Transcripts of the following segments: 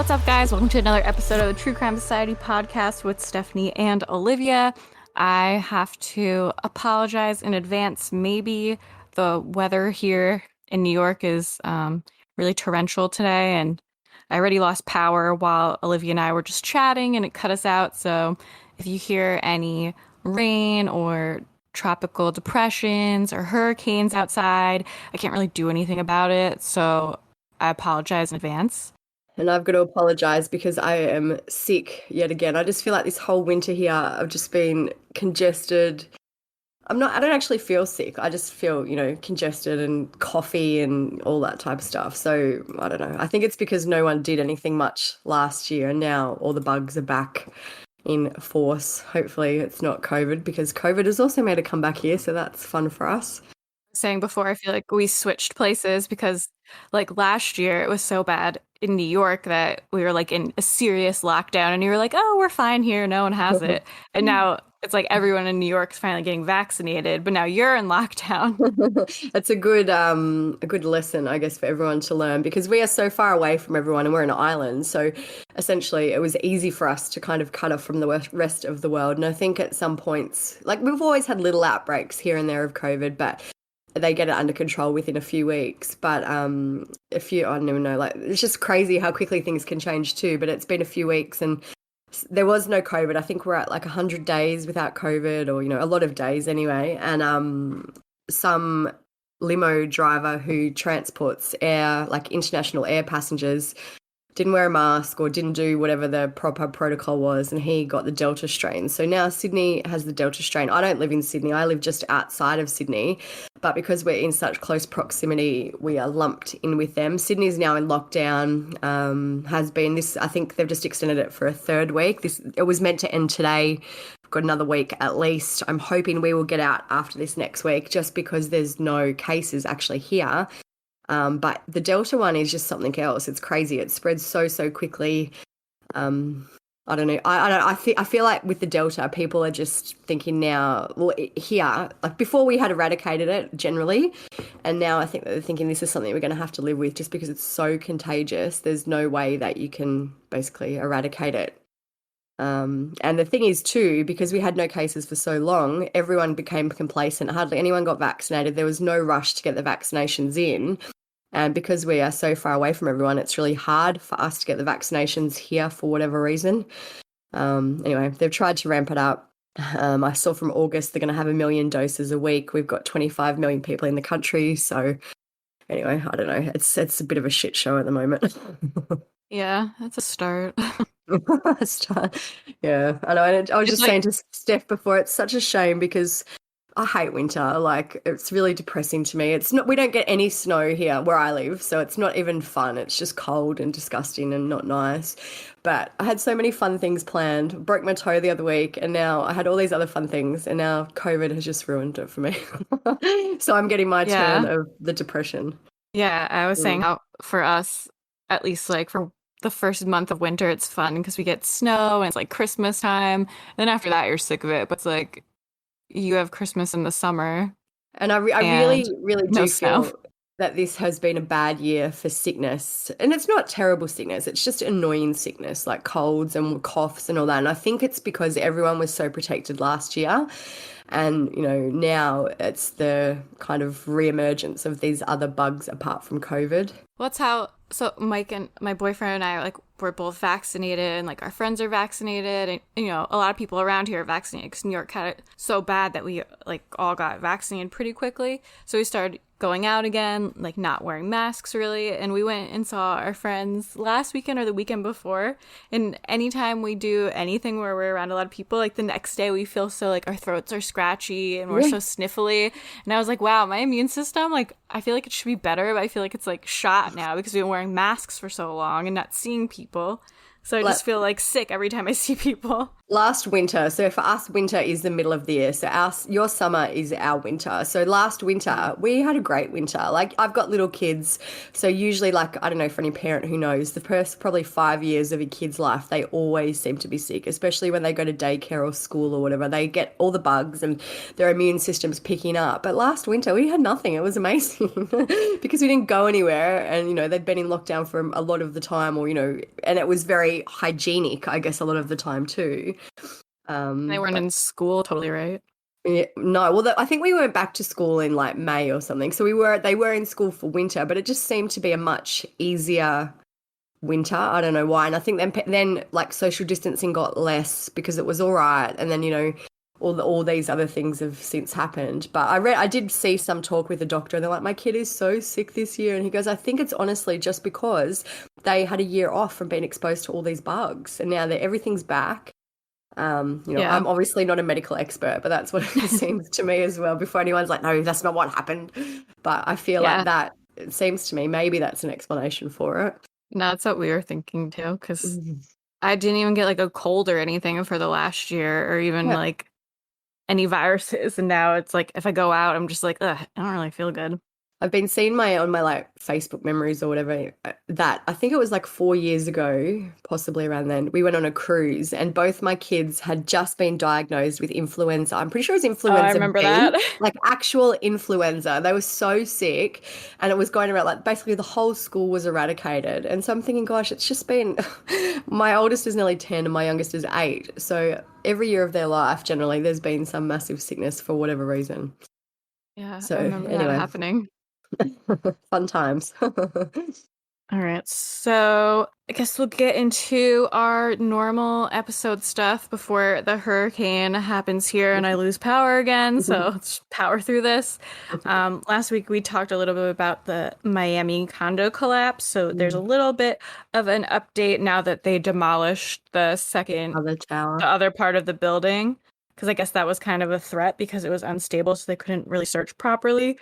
What's up, guys? Welcome to another episode of the True Crime Society podcast with Stephanie and Olivia. I have to apologize in advance. Maybe the weather here in New York is really torrential today, and I already lost power while Olivia and I were just chatting, and it cut us out. So if you hear any rain or tropical depressions or hurricanes outside, I can't really do anything about it. So I apologize in advance. And I've got to apologize because I am sick yet again. I just feel like this whole winter here, I've just been congested. I don't actually feel sick. I just feel, congested and coughy and all that type of stuff. So I don't know. I think it's because no one did anything much last year and now all the bugs are back in force. Hopefully it's not COVID because COVID has also made a comeback here. So that's fun for us. Saying before, I feel like we switched places because like last year it was so bad in New York that we were like in a serious lockdown and you were like, oh, we're fine here. No one has it. And now it's like everyone in New York is finally getting vaccinated, but now you're in lockdown. That's a good lesson, I guess, for everyone to learn because we are so far away from everyone and we're an island. So essentially it was easy for us to kind of cut off from the rest of the world. And I think at some points, like we've always had little outbreaks here and there of COVID, but they get it under control within a few weeks. But I don't even know, like it's just crazy how quickly things can change too. But it's been a few weeks and there was no COVID. I think we're at like 100 days without COVID or, a lot of days anyway. And some limo driver who transports international air passengers didn't wear a mask or didn't do whatever the proper protocol was, and he got the Delta strain. So now Sydney has the Delta strain. I don't live in Sydney. I live just outside of Sydney. But because we're in such close proximity, we are lumped in with them. Sydney's now in lockdown, has been this, I think they've just extended it for a third week. It was meant to end today. We've got another week at least. I'm hoping we will get out after this next week just because there's no cases actually here. But the Delta one is just something else. It's crazy. It spreads so quickly. I don't know. I feel like with the Delta, people are just thinking now, well, here, like before we had eradicated it generally, and now I think that they're thinking this is something we're going to have to live with just because it's so contagious. There's no way that you can basically eradicate it. And the thing is too, because we had no cases for so long, everyone became complacent. Hardly anyone got vaccinated. There was no rush to get the vaccinations in. And because we are so far away from everyone, it's really hard for us to get the vaccinations here for whatever reason. Anyway, they've tried to ramp it up. I saw from August they're going to have 1 million doses a week. We've got 25 million people in the country. So anyway, I don't know. It's a bit of a shit show at the moment. Yeah, that's a start. Yeah, I know. And I was just saying to Steph before, it's such a shame because I hate winter. Like, it's really depressing to me. It's not, we don't get any snow here where I live, so it's not even fun. It's just cold and disgusting and not nice. But I had so many fun things planned. Broke my toe the other week, and now I had all these other fun things, and now COVID has just ruined it for me. So I'm getting my turn of the depression. Yeah, I was saying how for us, at least like for the first month of winter, it's fun because we get snow and it's like Christmas time. And then after that, you're sick of it. But it's like you have Christmas in the summer. And I really do feel that this has been a bad year for sickness. And it's not terrible sickness. It's just annoying sickness like colds and coughs and all that. And I think it's because everyone was so protected last year. And, now it's the kind of reemergence of these other bugs apart from COVID. So Mike and my boyfriend and I, like, we're both vaccinated and, like, our friends are vaccinated. And, a lot of people around here are vaccinated because New York had it so bad that we, like, all got vaccinated pretty quickly. So we started going out again, like, not wearing masks really. And we went and saw our friends last weekend or the weekend before. And anytime we do anything where we're around a lot of people, like, the next day we feel so, like, our throats are scratchy and we're so sniffly. And I was like, wow, my immune system, like, I feel like it should be better, but I feel like it's, like, shot now because we've been wearing masks for so long and not seeing people. So I just feel like sick every time I see people. Last winter, so for us, winter is the middle of the year. So your summer is our winter. So last winter, we had a great winter. Like, I've got little kids. So usually, like, I don't know, for any parent who knows, the first probably 5 years of a kid's life, they always seem to be sick, especially when they go to daycare or school or whatever. They get all the bugs and their immune system's picking up. But last winter, we had nothing. It was amazing. embarrassing because we didn't go anywhere and, they'd been in lockdown for a lot of the time or, and it was very hygienic, I guess, a lot of the time too. They weren't But in school, totally right. yeah, no, well, I think we went back to school in like May or something. So they were in school for winter, but it just seemed to be a much easier winter. I don't know why. And I think then like social distancing got less because it was all right. And then, all these other things have since happened. But I did see some talk with a doctor and they're like, my kid is so sick this year. And he goes, I think it's honestly just because they had a year off from being exposed to all these bugs. And now that everything's back. Yeah. I'm obviously not a medical expert, but that's what it seems to me as well. Before anyone's like, no, that's not what happened. But I feel Yeah. like that, it seems to me, maybe that's an explanation for it. No, that's what we were thinking too, because Mhm. I didn't even get like a cold or anything for the last year or even Yeah. like any viruses. And now it's like if I go out, I'm just like, ugh, I don't really feel good. I've been seeing on my like Facebook memories or whatever that I think it was like 4 years ago, possibly around then, we went on a cruise and both my kids had just been diagnosed with influenza. I'm pretty sure it was Oh, I influenza remember B, that. like actual influenza. They were so sick and it was going around like basically the whole school was eradicated. And so I'm thinking, gosh, it's just been my oldest is nearly 10 and my youngest is 8. So every year of their life, generally, there's been some massive sickness for whatever reason. Yeah, So I remember that anyway. happening. Fun times. All right, so I guess we'll get into our normal episode stuff before the hurricane happens here and I lose power again. So let's power through this. Last week we talked a little bit about the Miami condo collapse. So there's a little bit of an update now that they demolished Other tower. the other part of the building. Because I guess that was kind of a threat because it was unstable, so they couldn't really search properly.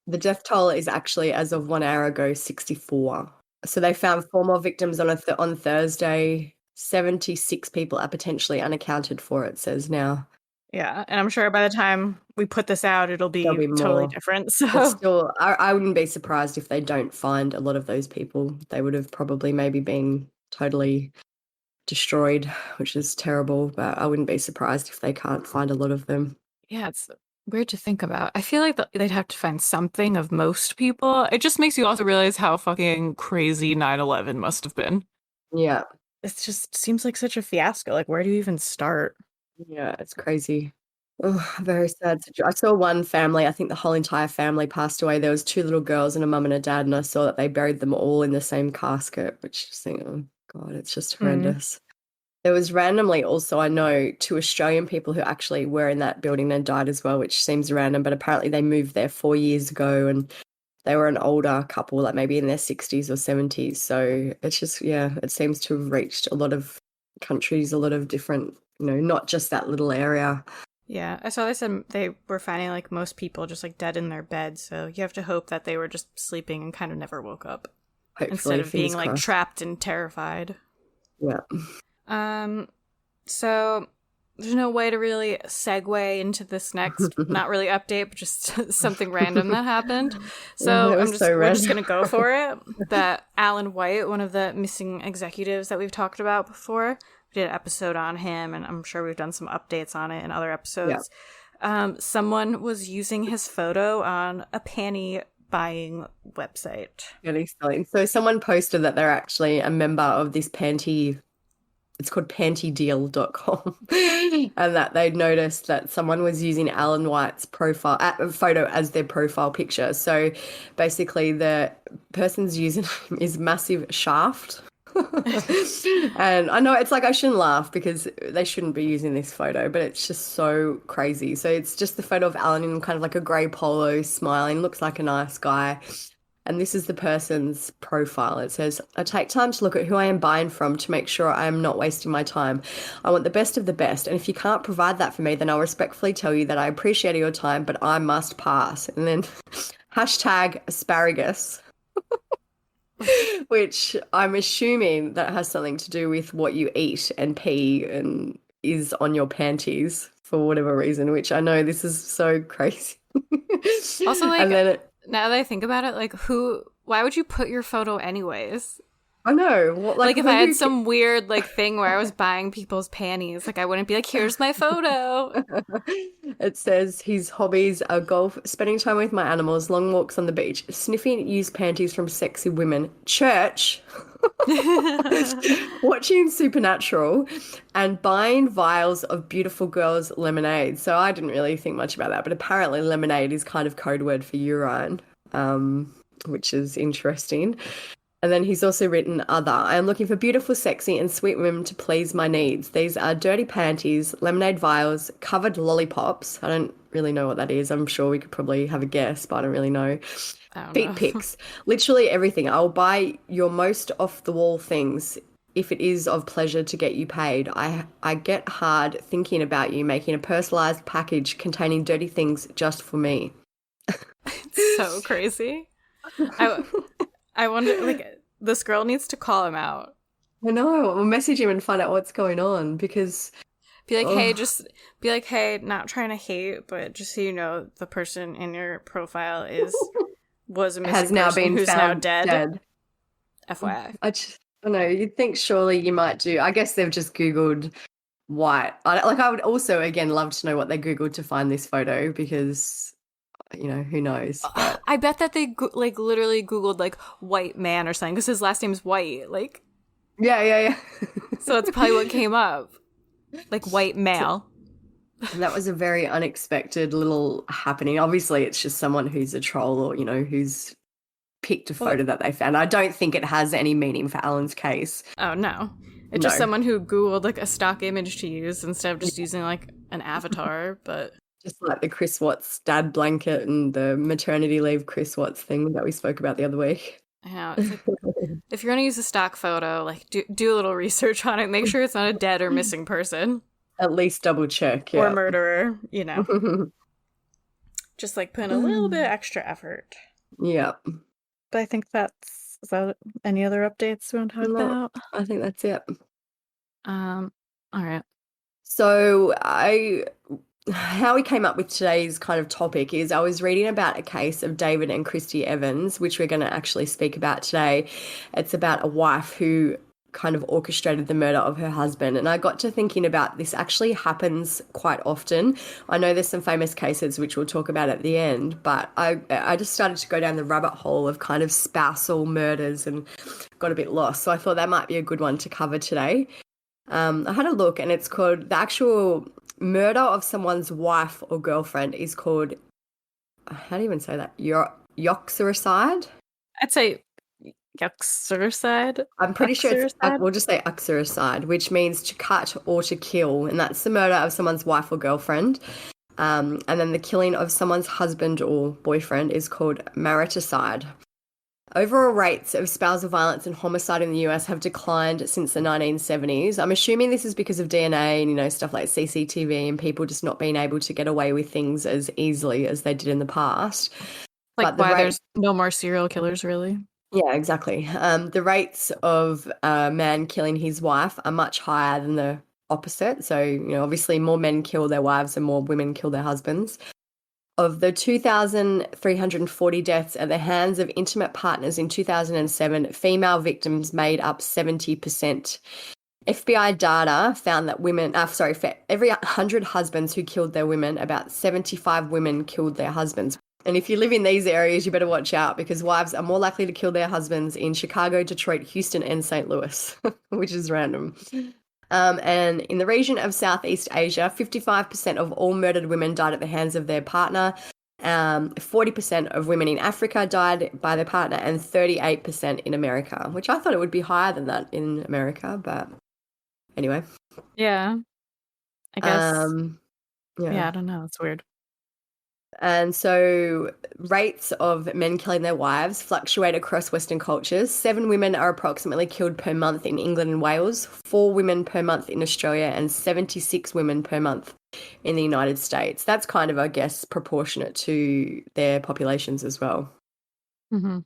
The death toll is actually, as of 1 hour ago, 64. So they found 4 more victims on Thursday. 76 people are potentially unaccounted for, it says now. Yeah, and I'm sure by the time we put this out, it'll There'll be be totally more. different. But So still, I wouldn't be surprised if they don't find a lot of those people. They would have probably maybe been totally destroyed, which is terrible. But I wouldn't be surprised if they can't find a lot of them. yeah, it's weird to think about. I feel like they'd have to find something of most people. It just makes you also realize how fucking crazy 9/11 must have been. Yeah. It just seems like such a fiasco. Like, where do you even start? Yeah, it's crazy. Oh, very sad I saw one family, I think the whole entire family passed away. There was 2 little girls and a mum and a dad, and I saw that they buried them all in the same casket, which just think, oh God, it's just Mm. horrendous. There was randomly also, I know, 2 Australian people who actually were in that building and died as well, which seems random, but apparently they moved there 4 years ago and they were an older couple, like maybe in their 60s or 70s. So it's just, yeah, it seems to have reached a lot of countries, a lot of different, not just that little area. Yeah, I saw they said they were finding like most people just like dead in their bed. So you have to hope that they were just sleeping and kind of never woke up Hopefully, instead of being fingers like crossed. trapped and terrified. Yeah. So there's no way to really segue into this next, not really update, but just something random that happened. So That was so we're just random. gonna go for it. That Alan White, one of the missing executives that we've talked about before, we did an episode on him, and I'm sure we've done some updates on it in other episodes. Someone was using his photo on a panty buying website. Really silly. So someone posted that they're actually a member of this panty. It's called pantydeal.com and that they'd noticed that someone was using Alan White's profile photo as their profile picture. So basically the person's using is Massive Shaft. And I know it's like I shouldn't laugh because they shouldn't be using this photo, but it's just so crazy. So it's just the photo of Alan in kind of like a grey polo smiling, looks like a nice guy. And this is the person's profile. It says, I take time to look at who I am buying from to make sure I am not wasting my time. I want the best of the best. And if you can't provide that for me, then I'll respectfully tell you that I appreciate your time, but I must pass. And then hashtag asparagus, which I'm assuming that has something to do with what you eat and pee and is on your panties for whatever reason, which I know this is so crazy. Also, like, and then now that I think about it, like, why would you put your photo anyways? I know. What, Like if I had some weird like thing where I was buying people's panties, like I wouldn't be like, here's my photo. It says his hobbies are golf, spending time with my animals, long walks on the beach, sniffing used panties from sexy women, church, watching Supernatural, and buying vials of beautiful girls' lemonade. So I didn't really think much about that, but apparently lemonade is kind of code word for urine, which is interesting. And then he's also written other. I am looking for beautiful, sexy, and sweet women to please my needs. These are dirty panties, lemonade vials, covered lollipops. I don't really know what that is. I'm sure we could probably have a guess, but I don't really know. I don't Feet know. pics, literally everything. I'll buy your most off the wall things if it is of pleasure to get you paid. I get hard thinking about you making a personalized package containing dirty things just for me. It's so crazy. I I wonder, like, this girl needs to call him out. I know. We'll message him and find out what's going on because Be like, hey, oh, just be like, hey, not trying to hate, but just so you know, the person in your profile was a missing has now person been who's now found dead. dead. FYI. I don't know. You'd think surely you might do. I guess they've just Googled white. I would also, again, love to know what they Googled to find this photo because, who knows? But I bet that they like literally Googled like white man or something because his last name's White. Like, yeah. so that's probably what came up. Like white male. That was a very unexpected little happening. Obviously, it's just someone who's a troll or, who's picked a Well, photo that they found. I don't think it has any meaning for Alan's case. oh no. It's No. just someone who Googled like a stock image to use instead of just using like an avatar, but Just like the Chris Watts dad blanket and the maternity leave Chris Watts thing that we spoke about the other week. I know it's like if you're gonna use a stock photo, like do a little research on it. Make sure it's not a dead or missing person At least double check, or yeah. murderer, Just like put in a little bit extra effort. Yeah. But I think is that any other updates we want to talk No, about? I think that's it. All right. So how we came up with today's kind of topic is I was reading about a case of David and Kristie Evans, which we're going to actually speak about today. It's about a wife who kind of orchestrated the murder of her husband. And I got to thinking about this actually happens quite often. I know there's some famous cases which we'll talk about at the end, but I just started to go down the rabbit hole of kind of spousal murders and got a bit lost. So I thought that might be a good one to cover today. I had a look and it's called the actual murder of someone's wife or girlfriend is called, how do you even say that? Yoxericide? I'd say Yuxericide. I'm pretty sure we'll just say uxoricide, which means to cut or to kill. And that's the murder of someone's wife or girlfriend. And then the killing of someone's husband or boyfriend is called mariticide. Overall rates of spousal violence and homicide in the US have declined since the 1970s. I'm assuming this is because of DNA and, stuff like CCTV and people just not being able to get away with things as easily as they did in the past. Like why there's no more serial killers, really. Yeah, exactly. The rates of a man killing his wife are much higher than the opposite. So, obviously more men kill their wives and more women kill their husbands. Of the 2,340 deaths at the hands of intimate partners in 2007, female victims made up 70%. FBI data found that for every 100 husbands who killed their women, about 75 women killed their husbands. And if you live in these areas, you better watch out because wives are more likely to kill their husbands in Chicago, Detroit, Houston, and St. Louis, which is random. And in the region of Southeast Asia, 55% of all murdered women died at the hands of their partner. 40% of women in Africa died by their partner and 38% in America, which I thought it would be higher than that in America, but anyway. Yeah. I guess. Yeah, I don't know. It's weird. And so rates of men killing their wives fluctuate across Western cultures. 7 women are approximately killed per month in England and Wales, 4 women per month in Australia, and 76 women per month in the United States. That's kind of, I guess, proportionate to their populations as well. Mm-hmm.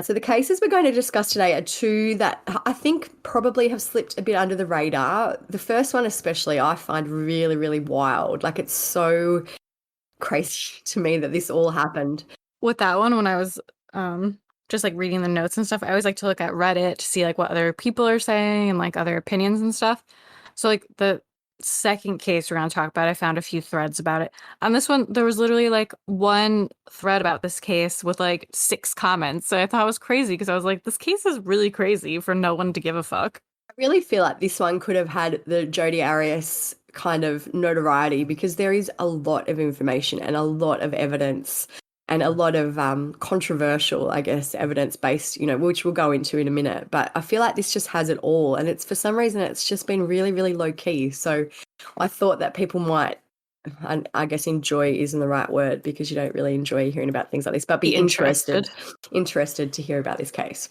So the cases we're going to discuss today are 2 that I think probably have slipped a bit under the radar. The first one especially I find really, really wild. Like it's so crazy to me that this all happened. With that one, when I was trying just like reading the notes and stuff, I always like to look at Reddit to see like what other people are saying and like other opinions and stuff. So like the second case we're gonna talk about, I found a few threads about it. On this one, there was literally like one thread about this case with like 6 comments. So I thought it was crazy because I was like, this case is really crazy for no one to give a fuck. I really feel like this one could have had the Jodi Arias kind of notoriety because there is a lot of information and a lot of evidence and a lot of controversial, I guess, evidence-based, which we'll go into in a minute. But I feel like this just has it all. And it's for some reason, it's just been really, really low key. So I thought that people might, I guess enjoy isn't the right word because you don't really enjoy hearing about things like this, but be interested to hear about this case.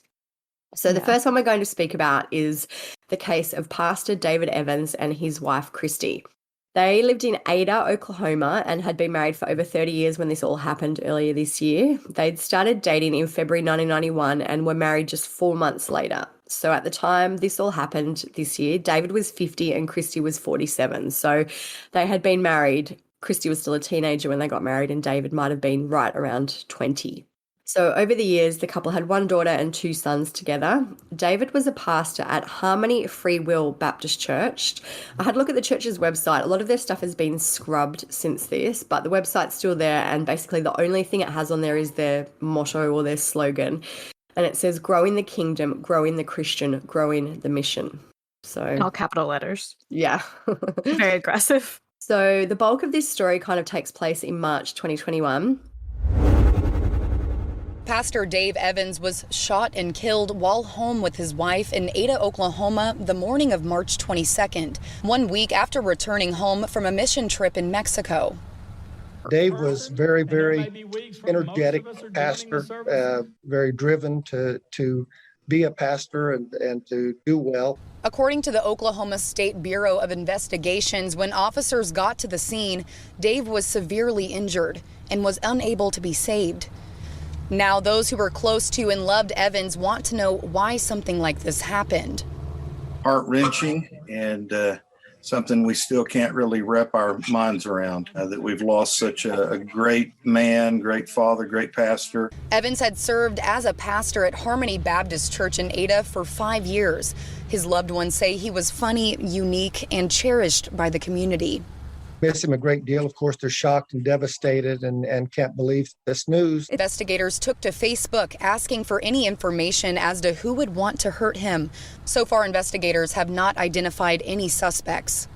So the first one we're going to speak about is the case of Pastor David Evans and his wife, Kristie. They lived in Ada, Oklahoma, and had been married for over 30 years when this all happened earlier this year. They'd started dating in February 1991 and were married just 4 months later. So at the time this all happened this year, David was 50 and Kristie was 47. So they had been married. Kristie was still a teenager when they got married, and David might have been right around 20. So over the years, the couple had 1 daughter and 2 sons together. David was a pastor at Harmony Free Will Baptist Church. I had a look at the church's website. A lot of their stuff has been scrubbed since this, but the website's still there, and basically the only thing it has on there is their motto or their slogan. And it says, growing the kingdom, growing the Christian, growing the mission. So In all capital letters. Yeah. Very aggressive. So the bulk of this story kind of takes place in March 2021. Pastor Dave Evans was shot and killed while home with his wife in Ada, Oklahoma, the morning of March 22nd, 1 week after returning home from a mission trip in Mexico. Dave was very, very energetic pastor, very driven to be a pastor and to do well. According to the Oklahoma State Bureau of Investigations, when officers got to the scene, Dave was severely injured and was unable to be saved. Now, those who were close to and loved Evans want to know why something like this happened. Heart-wrenching and something we still can't really wrap our minds around, that we've lost such a great man, great father, great pastor. Evans had served as a pastor at Harmony Baptist Church in Ada for 5 years. His loved ones say he was funny, unique, and cherished by the community. Miss him a great deal. Of course, they're shocked and devastated and can't believe this news. Investigators took to Facebook asking for any information as to who would want to hurt him. So far, investigators have not identified any suspects.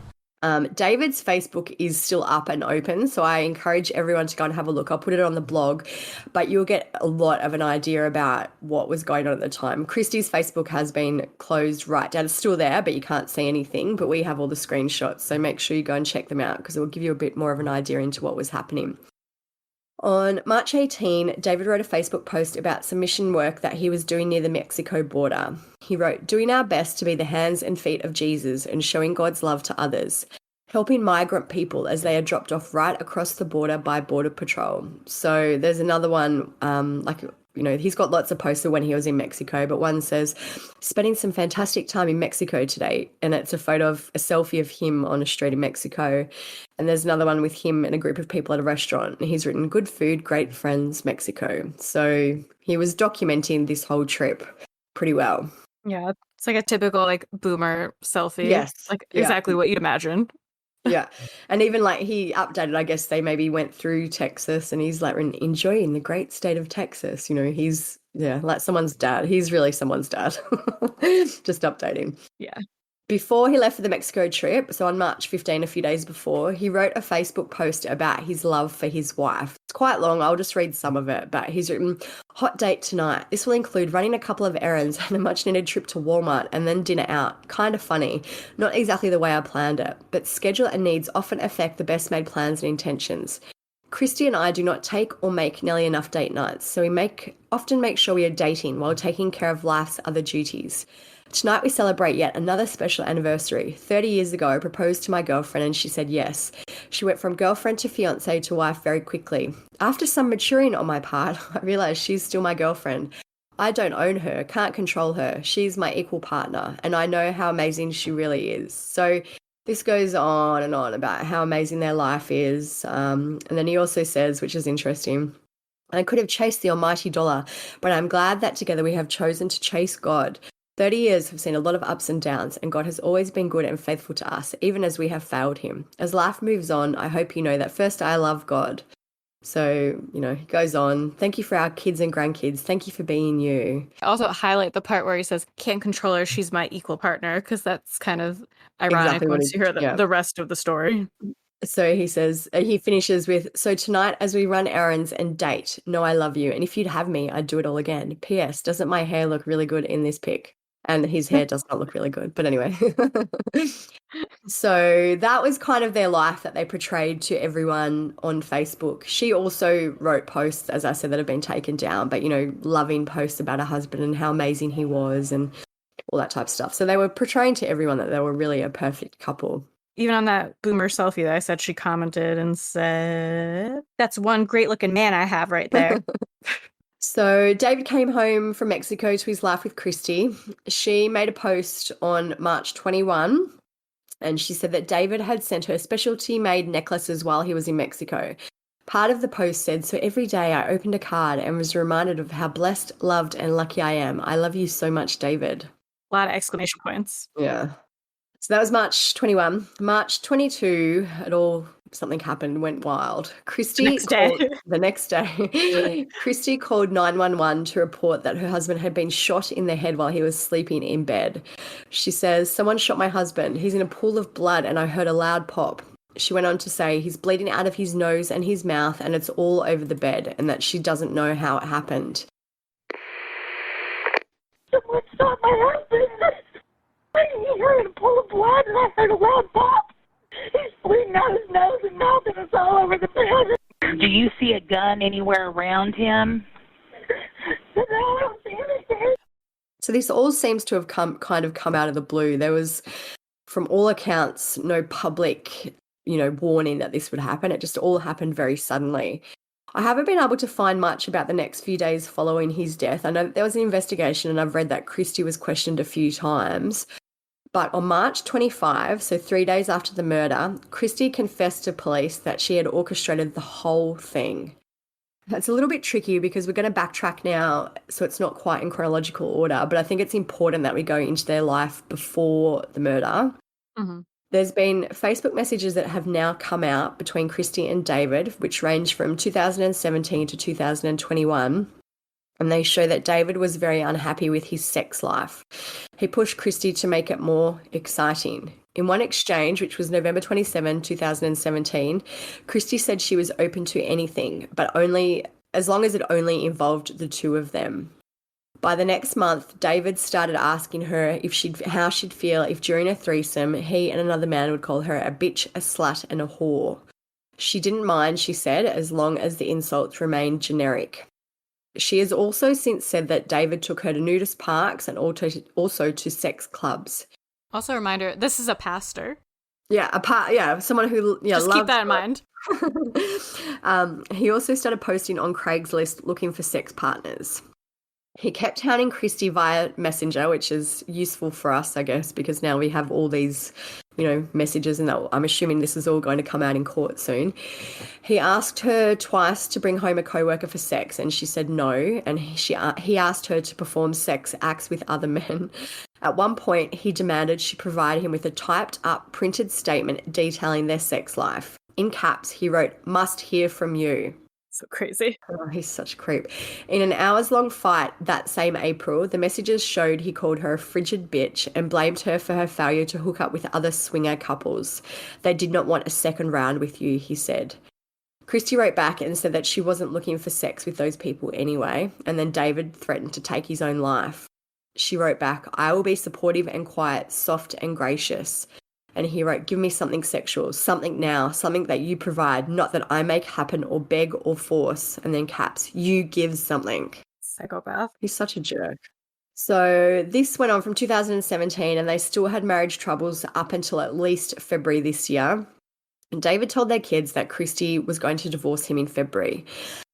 David's Facebook is still up and open, so I encourage everyone to go and have a look. I'll put it on the blog, but you'll get a lot of an idea about what was going on at the time. Kristie's Facebook has been closed right down. It's still there, but you can't see anything, but we have all the screenshots, so make sure you go and check them out because it will give you a bit more of an idea into what was happening. On March 18, David wrote a Facebook post about some mission work that he was doing near the Mexico border. He wrote, doing our best to be the hands and feet of Jesus and showing God's love to others, helping migrant people as they are dropped off right across the border by Border Patrol. So there's another one, he's got lots of posts of when he was in Mexico, but one says, spending some fantastic time in Mexico today. And it's a photo of a selfie of him on a street in Mexico. And there's another one with him and a group of people at a restaurant. And he's written, good food, great friends, Mexico. So he was documenting this whole trip pretty well. Yeah, it's like a typical like boomer selfie. Yes. Like exactly what you'd imagine. Yeah. And even like he updated, I guess they maybe went through Texas and he's like enjoying the great state of Texas. He's, like someone's dad. He's really someone's dad. Just updating. Yeah. Before he left for the Mexico trip, so on March 15, a few days before, he wrote a Facebook post about his love for his wife. It's quite long. I'll just read some of it, but he's written, hot date tonight. This will include running a couple of errands and a much-needed trip to Walmart and then dinner out. Kind of funny. Not exactly the way I planned it, but schedule and needs often affect the best-made plans and intentions. Kristie and I do not take or make nearly enough date nights, so we often make sure we are dating while taking care of life's other duties. Tonight we celebrate yet another special anniversary. 30 years ago, I proposed to my girlfriend and she said yes. She went from girlfriend to fiancé to wife very quickly. After some maturing on my part, I realised she's still my girlfriend. I don't own her, can't control her. She's my equal partner, and I know how amazing she really is. So this goes on and on about how amazing their life is. And then he also says, which is interesting, I could have chased the almighty dollar, but I'm glad that together we have chosen to chase God. 30 years have seen a lot of ups and downs, and God has always been good and faithful to us, even as we have failed him. As life moves on, I hope you know that first I love God. So, he goes on. Thank you for our kids and grandkids. Thank you for being you. I also highlight the part where he says, can't control her, she's my equal partner, because that's kind of ironic Exactly what once you hear the rest of the story. So he says, he finishes with, so tonight as we run errands and date, know I love you. And if you'd have me, I'd do it all again. P.S. Doesn't my hair look really good in this pic? And his hair does not look really good. But anyway. So that was kind of their life that they portrayed to everyone on Facebook. She also wrote posts, as I said, that have been taken down, but, loving posts about her husband and how amazing he was and all that type of stuff. So they were portraying to everyone that they were really a perfect couple. Even on that boomer selfie that I said, she commented and said, that's one great looking man I have right there. So David came home from Mexico to his life with Kristie. She made a post on March 21, and she said that David had sent her specialty made necklaces while he was in Mexico. Part of the post said, so every day I opened a card and was reminded of how blessed, loved, and lucky I am. I love you so much, David. A lot of exclamation points. Yeah. So that was March 21. March 22, something happened, went wild. Kristie the next day, Kristie called 911 to report that her husband had been shot in the head while he was sleeping in bed. She says, someone shot my husband. He's in a pool of blood and I heard a loud pop. She went on to say he's bleeding out of his nose and his mouth and it's all over the bed and that she doesn't know how it happened. Someone shot my husband. He heard a pool of blood and I heard a loud pop. He's bleeding out his nose and mouth and it's all over the bed. Do you see a gun anywhere around him? No, I don't see anything. So this all seems to have come out of the blue. There was, from all accounts, no public, warning that this would happen. It just all happened very suddenly. I haven't been able to find much about the next few days following his death. I know that there was an investigation and I've read that Kristie was questioned a few times. But on March 25, so 3 days after the murder, Kristie confessed to police that she had orchestrated the whole thing. That's a little bit tricky because we're going to backtrack now, so it's not quite in chronological order, but I think it's important that we go into their life before the murder. Mm-hmm. There's been Facebook messages that have now come out between Kristie and David, which range from 2017 to 2021. And they show that David was very unhappy with his sex life. He pushed Kristie to make it more exciting. In one exchange, which was November 27, 2017, Kristie said she was open to anything, but only as long as it only involved the two of them. By the next month, David started asking her how she'd feel if during a threesome, he and another man would call her a bitch, a slut, and a whore. She didn't mind, she said, as long as the insults remained generic. She has also since said that David took her to nudist parks and also to sex clubs. Also a reminder, this is a pastor. Yeah, someone who just loves keep that in mind. He also started posting on Craigslist looking for sex partners. He kept hounding Kristie via Messenger, which is useful for us, I guess, because now we have all these, messages, and that I'm assuming this is all going to come out in court soon. He asked her twice to bring home a coworker for sex, and she said no, and he asked her to perform sex acts with other men. At one point, he demanded she provide him with a typed-up printed statement detailing their sex life. In caps, he wrote, "Must hear from you." So crazy. Oh, he's such a creep. In an hours-long fight that same April, the messages showed he called her a frigid bitch and blamed her for her failure to hook up with other swinger couples. They did not want a second round with you, he said. Kristie wrote back and said that she wasn't looking for sex with those people anyway, and then David threatened to take his own life. She wrote back, "I will be supportive and quiet, soft and gracious." And he wrote, "Give me something sexual, something now, something that you provide, not that I make happen or beg or force." And then caps, "You give something." Psychopath. He's such a jerk. So this went on from 2017 and they still had marriage troubles up until at least February this year. And David told their kids that Kristie was going to divorce him in February.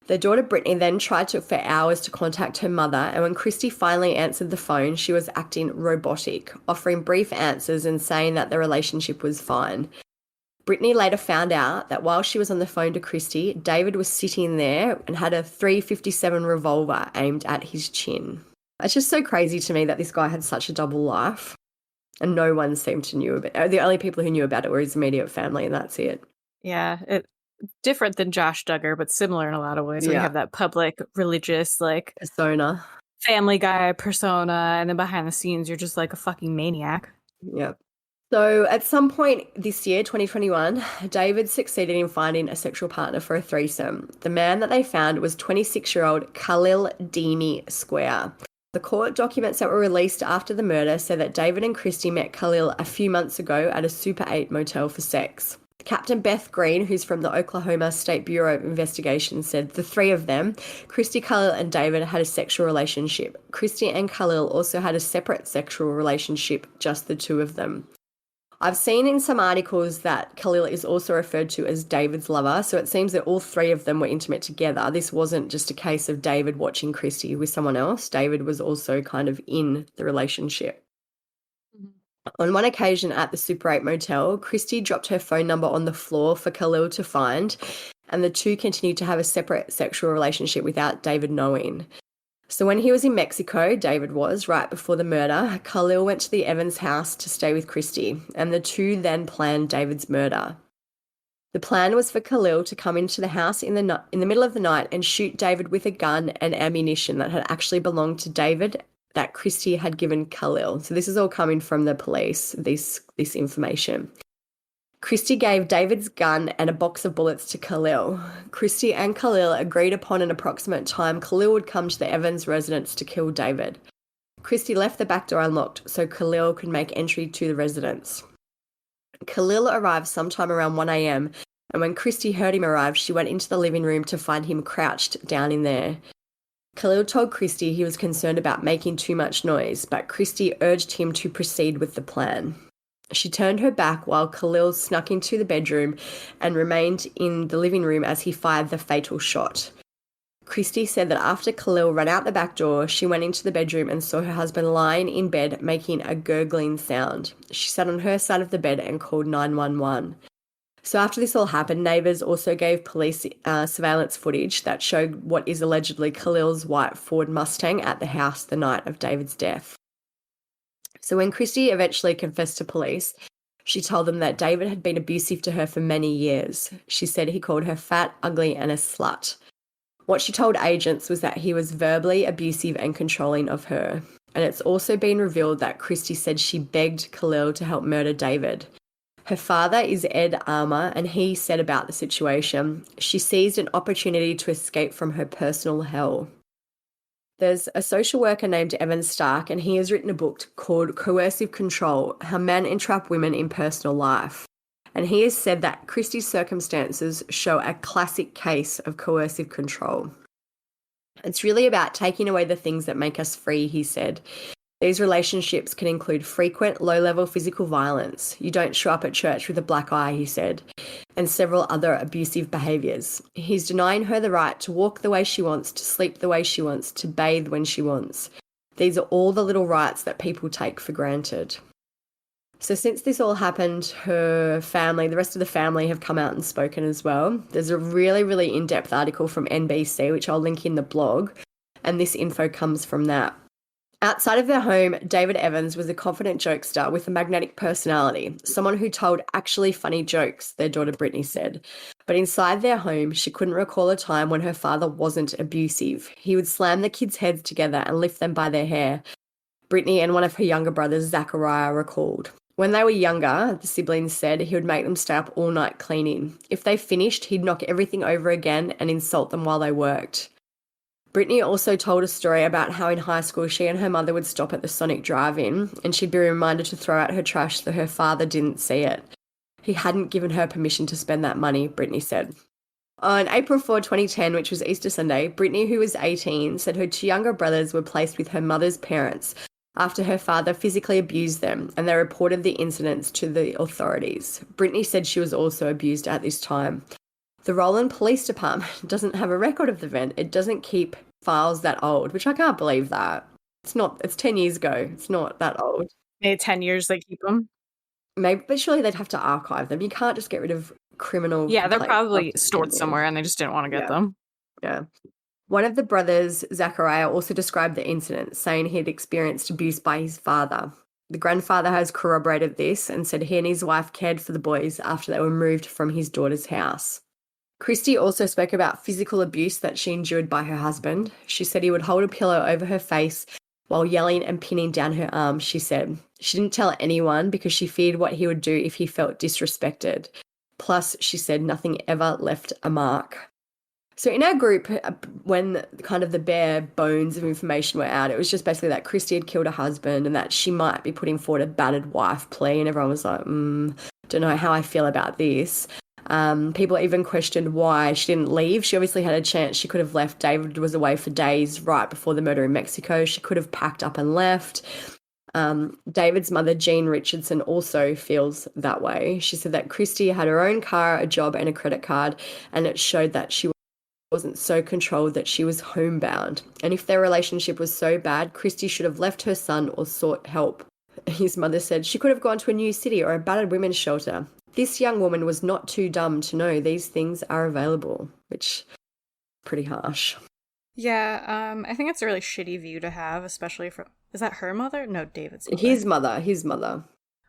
Their daughter Brittany then tried for hours to contact her mother, and when Kristie finally answered the phone, she was acting robotic, offering brief answers and saying that the relationship was fine. Brittany later found out that while she was on the phone to Kristie, David was sitting there and had a .357 revolver aimed at his chin. It's just so crazy to me that this guy had such a double life and no one seemed to knew about it. The only people who knew about it were his immediate family, and that's it. Yeah, it's different than Josh Duggar, but similar in a lot of ways. We Yeah. have that public, religious, like Persona. family guy persona, and then behind the scenes, you're just like a fucking maniac. Yep. So at some point this year, 2021, David succeeded in finding a sexual partner for a threesome. The man that they found was 26-year-old Khalil Dini Square. The court documents that were released after the murder say that David and Kristie met Khalil a few months ago at a Super 8 motel for sex. Captain Beth Green, who's from the Oklahoma State Bureau of Investigation, said the three of them, Kristie, Khalil, and David, had a sexual relationship. Kristie and Khalil also had a separate sexual relationship, just the two of them. I've seen in some articles that Khalil is also referred to as David's lover, so it seems that all three of them were intimate together. This wasn't just a case of David watching Kristie with someone else. David was also kind of in the relationship. On one occasion at the Super 8 motel, Kristie dropped her phone number on the floor for Khalil to find, and the two continued to have a separate sexual relationship without David knowing. So when he was in Mexico, David was, right before the murder, Khalil went to the Evans house to stay with Kristie, and the two then planned David's murder. The plan was for Khalil to come into the house in the middle of the night and shoot David with a gun and ammunition that had actually belonged to David that Kristie had given Khalil. So this is all coming from the police, this information. Kristie gave David's gun and a box of bullets to Khalil. Kristie and Khalil agreed upon an approximate time Khalil would come to the Evans residence to kill David. Kristie left the back door unlocked so Khalil could make entry to the residence. Khalil arrived sometime around 1 a.m., and when Kristie heard him arrive, she went into the living room to find him crouched down in there. Khalil told Kristie he was concerned about making too much noise, but Kristie urged him to proceed with the plan. She turned her back while Khalil snuck into the bedroom and remained in the living room as he fired the fatal shot. Kristie said that after Khalil ran out the back door, she went into the bedroom and saw her husband lying in bed making a gurgling sound. She sat on her side of the bed and called 911. So after this all happened, neighbours also gave police surveillance footage that showed what is allegedly Khalil's white Ford Mustang at the house the night of David's death. So when Kristie eventually confessed to police, she told them that David had been abusive to her for many years. She said he called her fat, ugly, and a slut. What she told agents was that he was verbally abusive and controlling of her. And it's also been revealed that Kristie said she begged Khalil to help murder David. Her father is Ed Armour, and he said about the situation, she seized an opportunity to escape from her personal hell. There's a social worker named Evan Stark, and he has written a book called Coercive Control, How Men Entrap Women in Personal Life. And he has said that Kristie's circumstances show a classic case of coercive control. It's really about taking away the things that make us free, he said. These relationships can include frequent, low-level physical violence. You don't show up at church with a black eye, he said, and several other abusive behaviours. He's denying her the right to walk the way she wants, to sleep the way she wants, to bathe when she wants. These are all the little rights that people take for granted. So since this all happened, her family, the rest of the family have come out and spoken as well. There's a really, really in-depth article from NBC, which I'll link in the blog, and this info comes from that. Outside of their home, David Evans was a confident jokester with a magnetic personality, someone who told actually funny jokes, their daughter Brittany said. But inside their home, she couldn't recall a time when her father wasn't abusive. He would slam the kids' heads together and lift them by their hair. Brittany and one of her younger brothers, Zachariah, recalled. When they were younger, the siblings said he would make them stay up all night cleaning. If they finished, he'd knock everything over again and insult them while they worked. Brittany also told a story about how in high school she and her mother would stop at the Sonic Drive-In and she'd be reminded to throw out her trash so her father didn't see it. He hadn't given her permission to spend that money, Brittany said. On April 4, 2010, which was Easter Sunday, Brittany, who was 18, said her two younger brothers were placed with her mother's parents after her father physically abused them, and they reported the incidents to the authorities. Brittany said she was also abused at this time. The Roland Police Department doesn't have a record of the event. It doesn't keep files that old, which I can't believe that. It's 10 years ago. It's not that old. Maybe 10 years they keep them. Maybe, but surely they'd have to archive them. You can't just get rid of criminal Yeah, they're complaints probably after stored 10 years. somewhere and they just didn't want to get Yeah. them. Yeah. One of the brothers, Zachariah, also described the incident, saying he had experienced abuse by his father. The grandfather has corroborated this and said he and his wife cared for the boys after they were moved from his daughter's house. Kristie also spoke about physical abuse that she endured by her husband. She said he would hold a pillow over her face while yelling and pinning down her arms, she said. She didn't tell anyone because she feared what he would do if he felt disrespected. Plus, she said nothing ever left a mark. So in our group, when kind of the bare bones of information were out, it was just basically that Kristie had killed her husband and that she might be putting forward a battered wife plea. And everyone was like, don't know how I feel about this. People even questioned why she didn't leave. She obviously had a chance. She could have left. David was away for days right before the murder in Mexico. She could have packed up and left. David's mother, Jean Richardson, also feels that way. She said that Kristie had her own car, a job, and a credit card, and it showed that she wasn't so controlled that she was homebound. And if their relationship was so bad, Kristie should have left her son or sought help. His mother said she could have gone to a new city or a battered women's shelter. This young woman was not too dumb to know these things are available, which pretty harsh. Yeah, I think it's a really shitty view to have, especially from... Is that her mother? No, David's mother. His mother.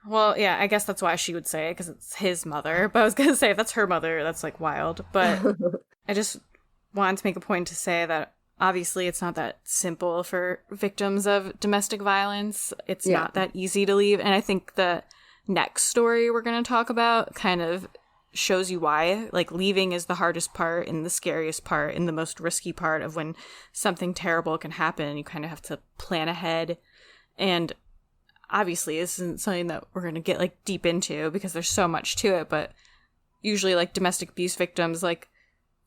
Well, yeah, I guess that's why she would say it, because it's his mother. But I was going to say, if that's her mother, that's, like, wild. But I just wanted to make a point to say that obviously it's not that simple for victims of domestic violence. It's not that easy to leave. And I think the next story we're going to talk about kind of shows you why. Like, leaving is the hardest part and the scariest part and the most risky part of when something terrible can happen. You kind of have to plan ahead. And obviously this isn't something that we're going to get, like, deep into because there's so much to it. But usually, like, domestic abuse victims, like,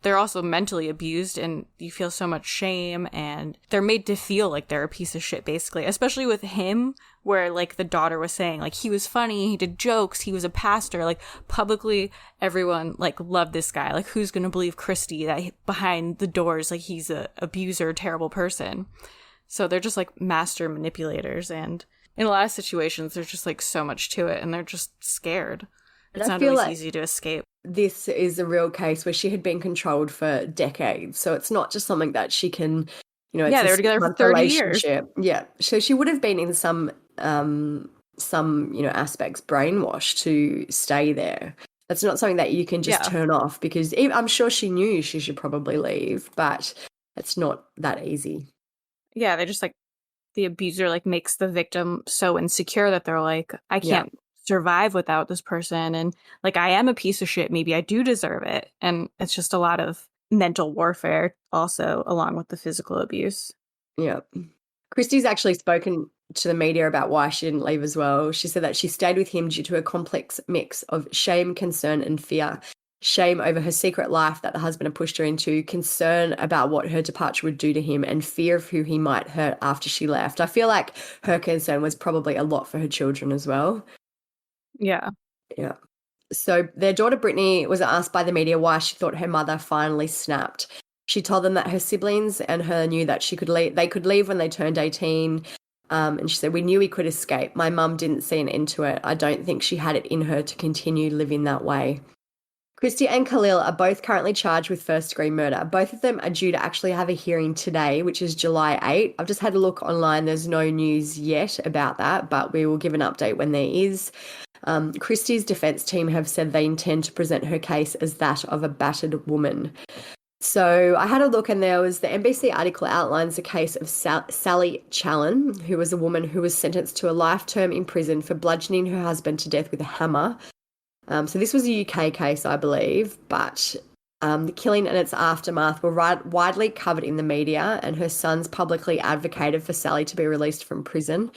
they're also mentally abused and you feel so much shame and they're made to feel like they're a piece of shit, basically, especially with him, where, like, the daughter was saying, like, he was funny, he did jokes, he was a pastor, like, publicly everyone, like, loved this guy. Like, who's gonna believe Kristie that behind the doors, like, he's a abuser, terrible person? So they're just, like, master manipulators, and in a lot of situations there's just, like, so much to it and they're just scared. It's not always easy to escape. This is a real case where she had been controlled for decades. So it's not just something that she can, you know, it's they were together for 30 years. Yeah. So she would have been in some, you know, aspects brainwashed to stay there. That's not something that you can just turn off because I'm sure she knew she should probably leave, but it's not that easy. Yeah, they just, like, the abuser, like, makes the victim so insecure that they're like, I can't survive without this person, and, like, I am a piece of shit, maybe I do deserve it. And it's just a lot of mental warfare also, along with the physical abuse. Yeah. Kristie's actually spoken to the media about why she didn't leave as well. She said that she stayed with him due to a complex mix of shame, concern, and fear. Shame over her secret life that the husband had pushed her into, concern about what her departure would do to him, and fear of who he might hurt after she left. I feel like her concern was probably a lot for her children as well. Yeah. Yeah. So their daughter Brittany was asked by the media why she thought her mother finally snapped. She told them that her siblings and her knew that they could leave when they turned 18. And she said, we knew we could escape. My mum didn't see an end to it. I don't think she had it in her to continue living that way. Kristie and Khalil are both currently charged with first-degree murder. Both of them are due to actually have a hearing today, which is July 8. I've just had a look online. There's no news yet about that, but we will give an update when there is. Kristie's defence team have said they intend to present her case as that of a battered woman. So I had a look and there was the NBC article outlines the case of Sally Challen, who was a woman who was sentenced to a life term in prison for bludgeoning her husband to death with a hammer. So this was a UK case, I believe, but the killing and its aftermath were widely covered in the media, and her sons publicly advocated for Sally to be released from prison.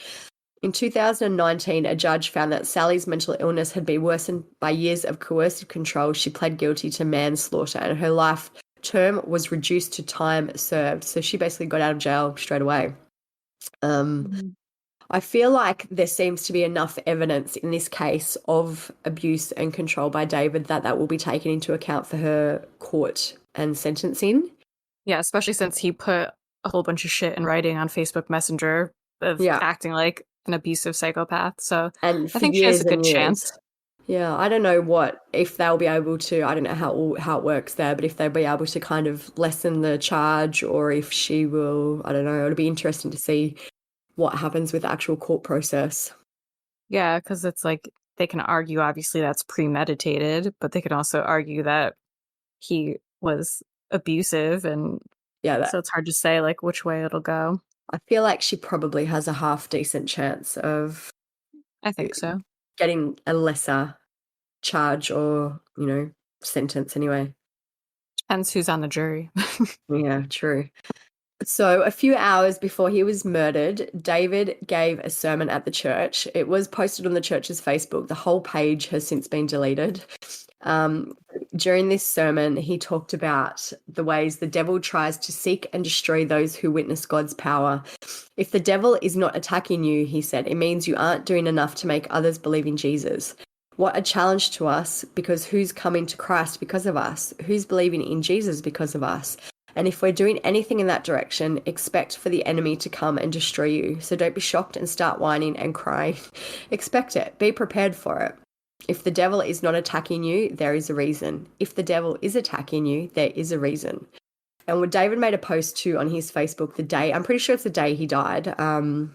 In 2019, a judge found that Sally's mental illness had been worsened by years of coercive control. She pled guilty to manslaughter, and her life term was reduced to time served. So she basically got out of jail straight away. I feel like there seems to be enough evidence in this case of abuse and control by David that will be taken into account for her court and sentencing. Yeah, especially since he put a whole bunch of shit in writing on Facebook Messenger of acting like an abusive psychopath. So And I for think she has years a good and years. chance. Yeah, I don't know if they'll be able to, I don't know how it works there, but if they'll be able to kind of lessen the charge or if she will, I don't know, it'll be interesting to see what happens with the actual court process. Yeah, because it's like they can argue, obviously, that's premeditated, but they can also argue that he was abusive. And Yeah, so it's hard to say like which way it'll go. I feel like she probably has a half decent chance of I think so. getting a lesser charge or, sentence anyway. Depends who's on the jury. Yeah, true. So a few hours before he was murdered, David gave a sermon at the church. It was posted on the church's Facebook. The whole page has since been deleted. During this sermon, he talked about the ways the devil tries to seek and destroy those who witness God's power. If the devil is not attacking you, he said, it means you aren't doing enough to make others believe in Jesus. What a challenge to us, because who's coming to Christ because of us? Who's believing in Jesus because of us? And if we're doing anything in that direction, expect for the enemy to come and destroy you. So don't be shocked and start whining and crying. Expect it. Be prepared for it. If the devil is not attacking you, there is a reason. If the devil is attacking you, there is a reason. And when David made a post too on his Facebook the day, I'm pretty sure it's the day he died, or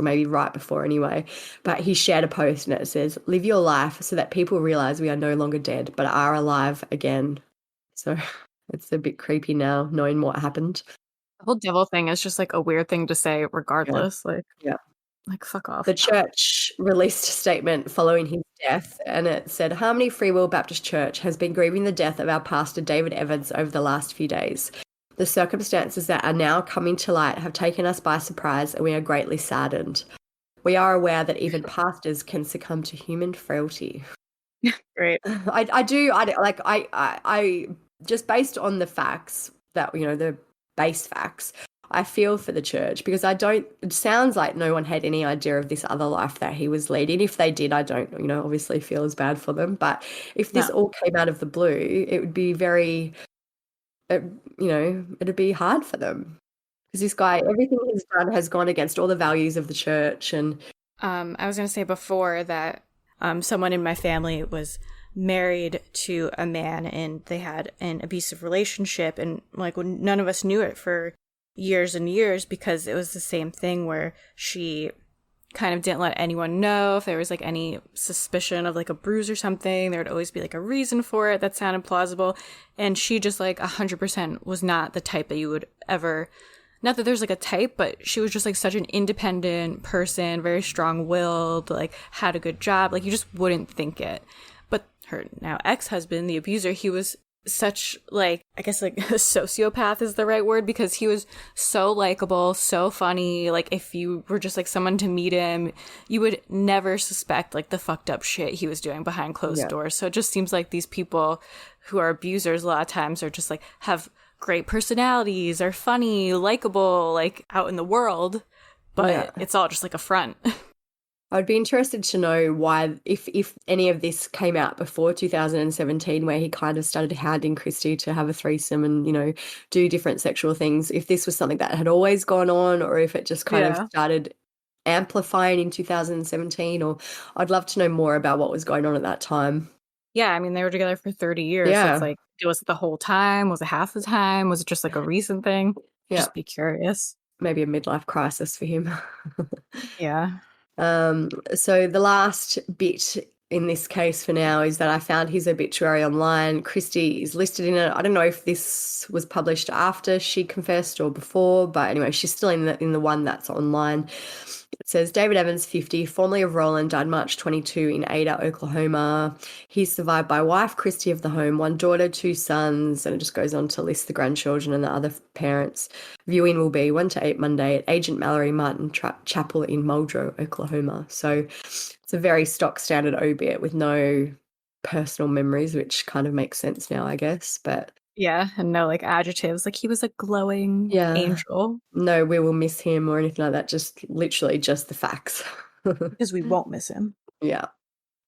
maybe right before anyway, but he shared a post and it says, live your life so that people realize we are no longer dead, but are alive again. So it's a bit creepy now, knowing what happened. The whole devil thing is just like a weird thing to say regardless. Yeah. Like, fuck off. The church released a statement following his death, and it said, Harmony Free Will Baptist Church has been grieving the death of our pastor, David Evans, over the last few days. The circumstances that are now coming to light have taken us by surprise, and we are greatly saddened. We are aware that even pastors can succumb to human frailty. Great. I just based on the facts that, the base facts, I feel for the church because it sounds like no one had any idea of this other life that he was leading. If they did, I don't, obviously feel as bad for them. But if this all came out of the blue, it would be it'd be hard for them. Because this guy, everything he's done has gone against all the values of the church. And I was going to say before that someone in my family was married to a man and they had an abusive relationship, and like none of us knew it for years and years because it was the same thing where she kind of didn't let anyone know if there was like any suspicion of like a bruise or something. There would always be like a reason for it that sounded plausible, and she just like 100% was not the type that you would ever, not that there's like a type, but she was just like such an independent person, very strong-willed, like had a good job, like you just wouldn't think it. But her now ex-husband, the abuser, he was such like, I guess like a sociopath is the right word, because he was so likable, so funny. Like if you were just like someone to meet him, you would never suspect like the fucked up shit he was doing behind closed doors. So it just seems like these people who are abusers a lot of times are just like have great personalities, are funny, likable, like out in the world, but it's all just like a front. I'd be interested to know why, if any of this came out before 2017, where he kind of started hounding Kristie to have a threesome and, do different sexual things, if this was something that had always gone on or if it just kind of started amplifying in 2017, or I'd love to know more about what was going on at that time. Yeah, I mean, they were together for 30 years. So it's like, was it the whole time? Was it half the time? Was it just like a recent thing? Just be curious. Maybe a midlife crisis for him. Yeah. So the last bit in this case for now is that I found his obituary online. Kristie is listed in it. I don't know if this was published after she confessed or before, but anyway, she's still in the one that's online. It says, David Evans, 50, formerly of Roland, died March 22 in Ada, Oklahoma. He's survived by wife, Kristie of the home, one daughter, two sons, and it just goes on to list the grandchildren and the other parents. Viewing will be 1 to 8 Monday at Agent Mallory Martin Chapel in Muldrow, Oklahoma. So it's a very stock standard obit with no personal memories, which kind of makes sense now, I guess, but... Yeah, and no like adjectives, like he was a glowing angel. No, we will miss him or anything like that, just literally just the facts. Because we won't miss him. Yeah.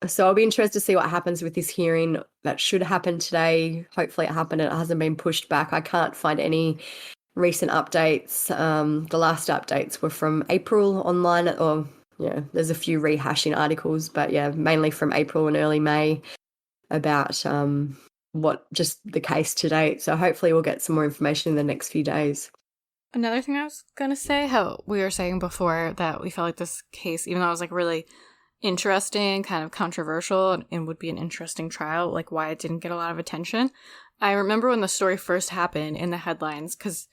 So I'll be interested to see what happens with this hearing that should happen today. Hopefully it happened and it hasn't been pushed back. I can't find any recent updates. The last updates were from April online, or Yeah, there's a few rehashing articles, but yeah, mainly from April and early May about what just the case to date. So hopefully we'll get some more information in the next few days. Another thing I was going to say, how we were saying before that we felt like this case, even though it was like really interesting, kind of controversial, and would be an interesting trial, like why it didn't get a lot of attention. I remember when the story first happened in the headlines, because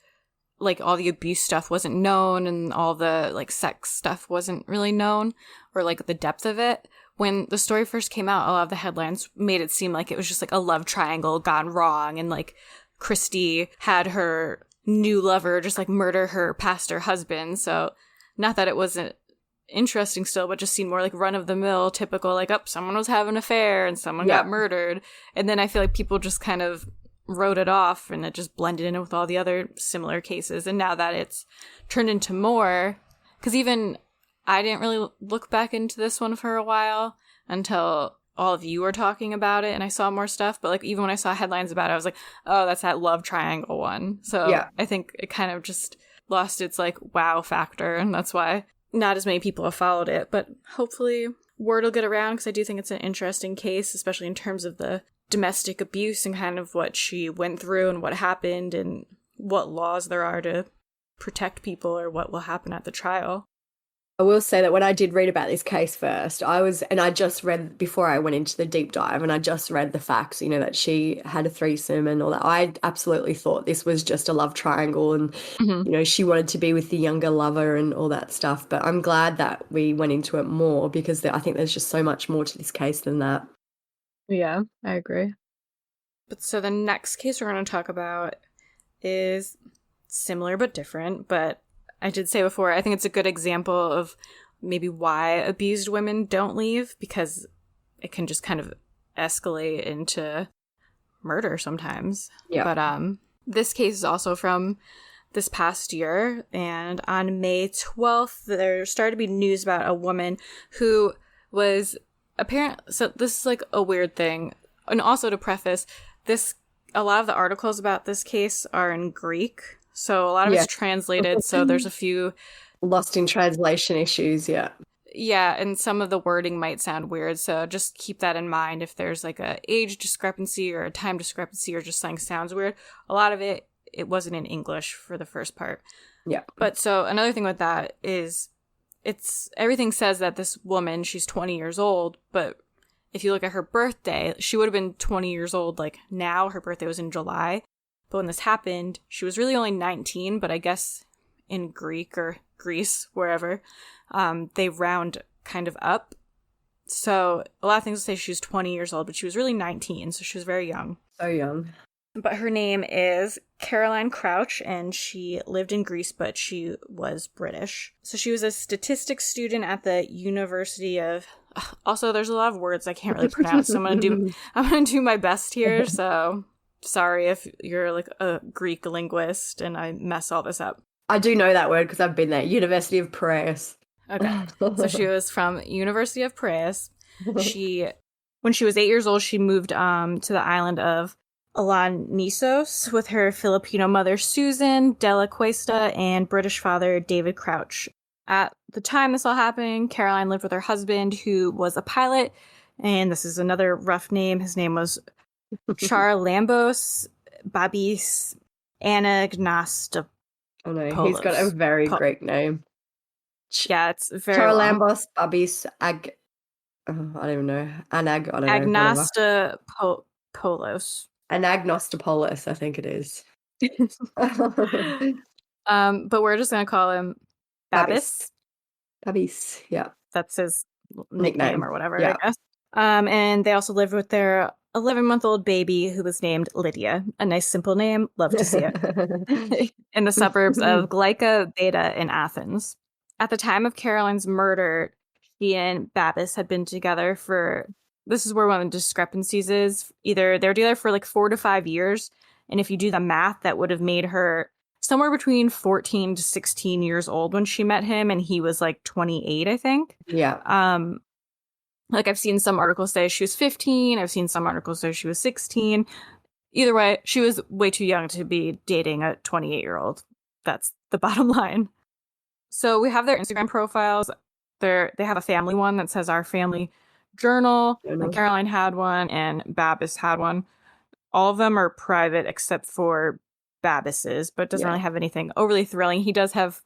like all the abuse stuff wasn't known and all the like sex stuff wasn't really known, or like the depth of it. When the story first came out, a lot of the headlines made it seem like it was just like a love triangle gone wrong, and like Kristie had her new lover just like murder her pastor husband. So not that it wasn't interesting still, but just seemed more like run-of-the-mill, typical, like, oh, someone was having an affair and someone got murdered. And then I feel like people just kind of wrote it off, and it just blended in with all the other similar cases. And now that it's turned into more, because even I didn't really look back into this one for a while until all of you were talking about it and I saw more stuff. But like even when I saw headlines about it, I was like, oh, that's that love triangle one. So yeah. I think it kind of just lost its like wow factor, and that's why not as many people have followed it. But hopefully word will get around, because I do think it's an interesting case, especially in terms of the domestic abuse and kind of what she went through and what happened and what laws there are to protect people, or what will happen at the trial. I will say that when I did read about this case first, I just read, before I went into the deep dive, and I just read the facts, you know, that she had a threesome and all that. I absolutely thought this was just a love triangle, and, you know, she wanted to be with the younger lover and all that stuff. But I'm glad that we went into it more, because I think there's just so much more to this case than that. Yeah, I agree. But so the next case we're going to talk about is similar but different, but I did say before, I think it's a good example of maybe why abused women don't leave, because it can just kind of escalate into murder sometimes. Yeah. But this case is also from this past year, and on May 12th, there started to be news about a woman who was so this is like a weird thing. And also to preface, a lot of the articles about this case are in Greek. So a lot of it's translated, so there's a few lost in translation issues, Yeah, and some of the wording might sound weird, so just keep that in mind if there's like a age discrepancy or a time discrepancy, or just something sounds weird. A lot of it wasn't in English for the first part. Yeah. But so another thing with that is everything says that this woman, she's 20 years old, but if you look at her birthday, she would have been 20 years old like now. Her birthday was in July. But when this happened, she was really only 19, but I guess in Greek or Greece, wherever, they round kind of up. So a lot of things will say she was 20 years old, but she was really 19, so she was very young. So young. But her name is Caroline Crouch, and she lived in Greece, but she was British. So she was a statistics student at the University of... Also, there's a lot of words I can't really pronounce, so I'm gonna do my best here, so... Sorry if you're like a Greek linguist and I mess all this up. I do know that word because I've been there. University of Piraeus. Okay. So she was from University of Piraeus. When she was 8 years old, she moved to the island of Alanisos with her Filipino mother, Susan Della Cuesta, and British father, David Crouch. At the time this all happened, Caroline lived with her husband, who was a pilot, and this is another rough name. His name was Charalambos Babis Anagnostopoulos. Oh no, he's got a very Greek name. Yeah, it's very Charalambos Babis I don't even know. Agnostopoulos. Anagnostopoulos, I think it is. But we're just gonna call him Babis. Babis, yeah. That's his nickname or whatever, yeah. I guess. And they also lived with their 11-month-old baby, who was named Lydia. A nice, simple name. Love to see it. In the suburbs of Glyka Beta in Athens. At the time of Caroline's murder, she and Babis had been together for... This is where one of the discrepancies is. Either they were together for like 4 to 5 years, and if you do the math, that would have made her somewhere between 14 to 16 years old when she met him, and he was like 28, I think. Yeah. Like, I've seen some articles say she was 15. I've seen some articles say she was 16. Either way, she was way too young to be dating a 28-year-old. That's the bottom line. So we have their Instagram profiles. They have a family one that says Our Family Journal. And Caroline had one, and Babis had one. All of them are private except for Babis's, but doesn't really have anything overly thrilling. He does have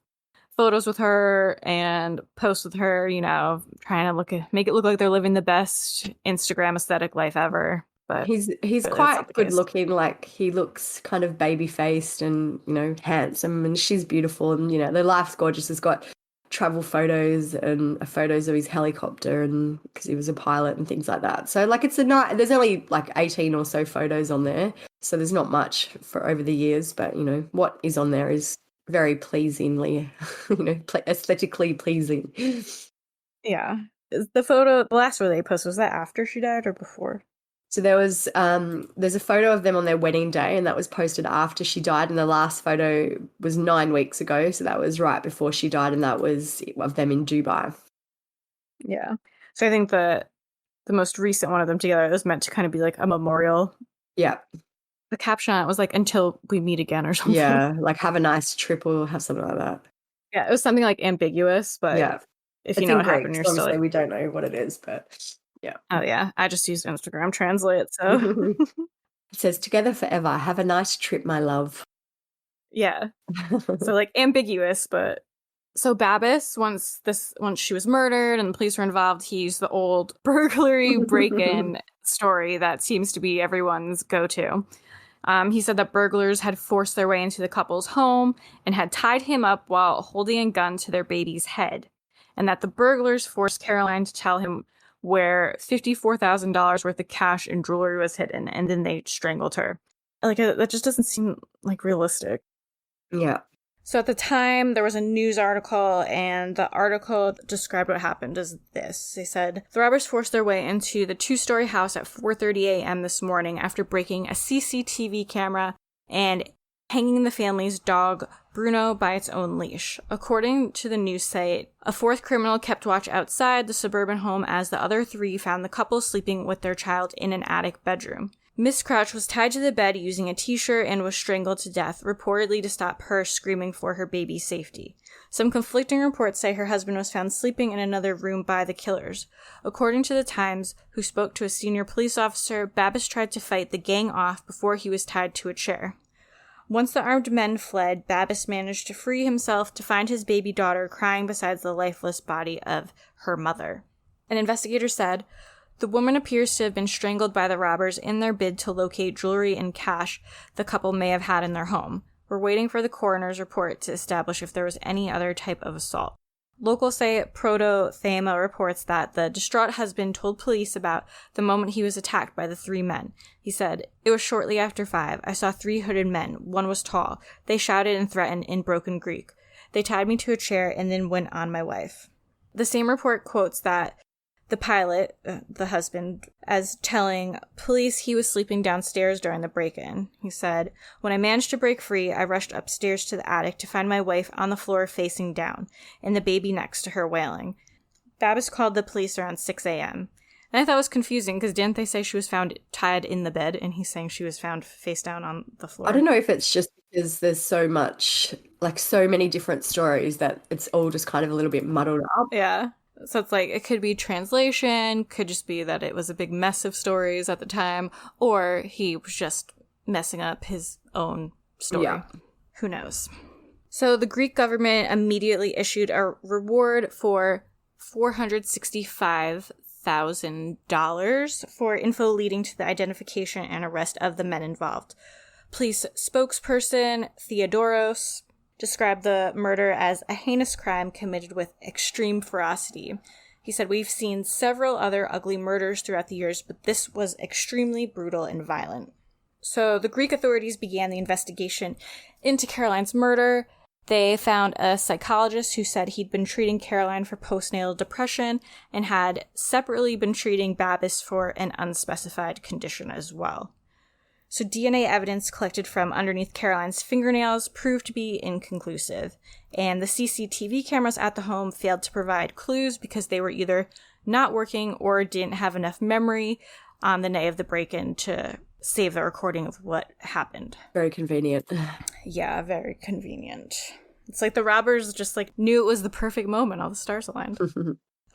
photos with her and posts with her, you know, trying to make it look like they're living the best Instagram aesthetic life ever. But he's quite good looking. Like, he looks kind of baby faced and, you know, handsome, and she's beautiful, and, you know, their life's gorgeous. Has got travel photos and photos of his helicopter, and because he was a pilot and things like that. So like, there's only like 18 or so photos on there, so there's not much for over the years, but, you know, what is on there is very pleasingly, you know, aesthetically pleasing. Yeah. The last photo they posted, was that after she died or before? So there's a photo of them on their wedding day, and that was posted after she died, and the last photo was 9 weeks ago, so that was right before she died, and that was of them in Dubai. Yeah. So I think the most recent one of them together was meant to kind of be like a memorial. Yeah. The caption on it was like, "Until we meet again," or something. Yeah, like have a nice trip or have something like that. Yeah, it was something like ambiguous, but yeah, if you know what happened, you're still like, we don't know what it is, but yeah. Oh yeah, I just used Instagram Translate, so it says, "Together forever. Have a nice trip, my love." Yeah. So like ambiguous, but so Babis, once she was murdered and the police were involved, he used the old burglary break-in story that seems to be everyone's go-to. He said that burglars had forced their way into the couple's home and had tied him up while holding a gun to their baby's head, and that the burglars forced Caroline to tell him where $54,000 worth of cash and jewelry was hidden, and then they strangled her. Like, that just doesn't seem like realistic. Yeah. So at the time, there was a news article, and the article described what happened as this. They said, the robbers forced their way into the 2-story house at 4:30 a.m. this morning after breaking a CCTV camera and hanging the family's dog, Bruno, by its own leash. According to the news site, a fourth criminal kept watch outside the suburban home as the other 3 found the couple sleeping with their child in an attic bedroom. Miss Crouch was tied to the bed using a t-shirt and was strangled to death, reportedly to stop her screaming for her baby's safety. Some conflicting reports say her husband was found sleeping in another room by the killers. According to the Times, who spoke to a senior police officer, Babis tried to fight the gang off before he was tied to a chair. Once the armed men fled, Babis managed to free himself to find his baby daughter crying beside the lifeless body of her mother. An investigator said, the woman appears to have been strangled by the robbers in their bid to locate jewelry and cash the couple may have had in their home. We're waiting for the coroner's report to establish if there was any other type of assault. Locals say Proto Thema reports that the distraught husband told police about the moment he was attacked by the 3 men. He said, it was shortly after 5. I saw 3 hooded men. One was tall. They shouted and threatened in broken Greek. They tied me to a chair and then went on my wife. The same report quotes that the pilot, the husband, as telling police he was sleeping downstairs during the break-in. He said, when I managed to break free, I rushed upstairs to the attic to find my wife on the floor facing down, and the baby next to her wailing. Babis called the police around 6 a.m. And I thought it was confusing, because didn't they say she was found tied in the bed, and he's saying she was found face down on the floor? I don't know if it's just because there's so many different stories that it's all just kind of a little bit muddled up. Yeah. So it's like, it could be translation, could just be that it was a big mess of stories at the time, or he was just messing up his own story. Yeah. Who knows? So the Greek government immediately issued a reward for $465,000 for info leading to the identification and arrest of the men involved. Police spokesperson Theodoros described the murder as a heinous crime committed with extreme ferocity. He said, we've seen several other ugly murders throughout the years, but this was extremely brutal and violent. So the Greek authorities began the investigation into Caroline's murder. They found a psychologist who said he'd been treating Caroline for postnatal depression and had separately been treating Babis for an unspecified condition as well. So DNA evidence collected from underneath Caroline's fingernails proved to be inconclusive, and the CCTV cameras at the home failed to provide clues because they were either not working or didn't have enough memory on the night of the break-in to save the recording of what happened. Very convenient. Yeah, very convenient. It's like the robbers just like knew it was the perfect moment. All the stars aligned.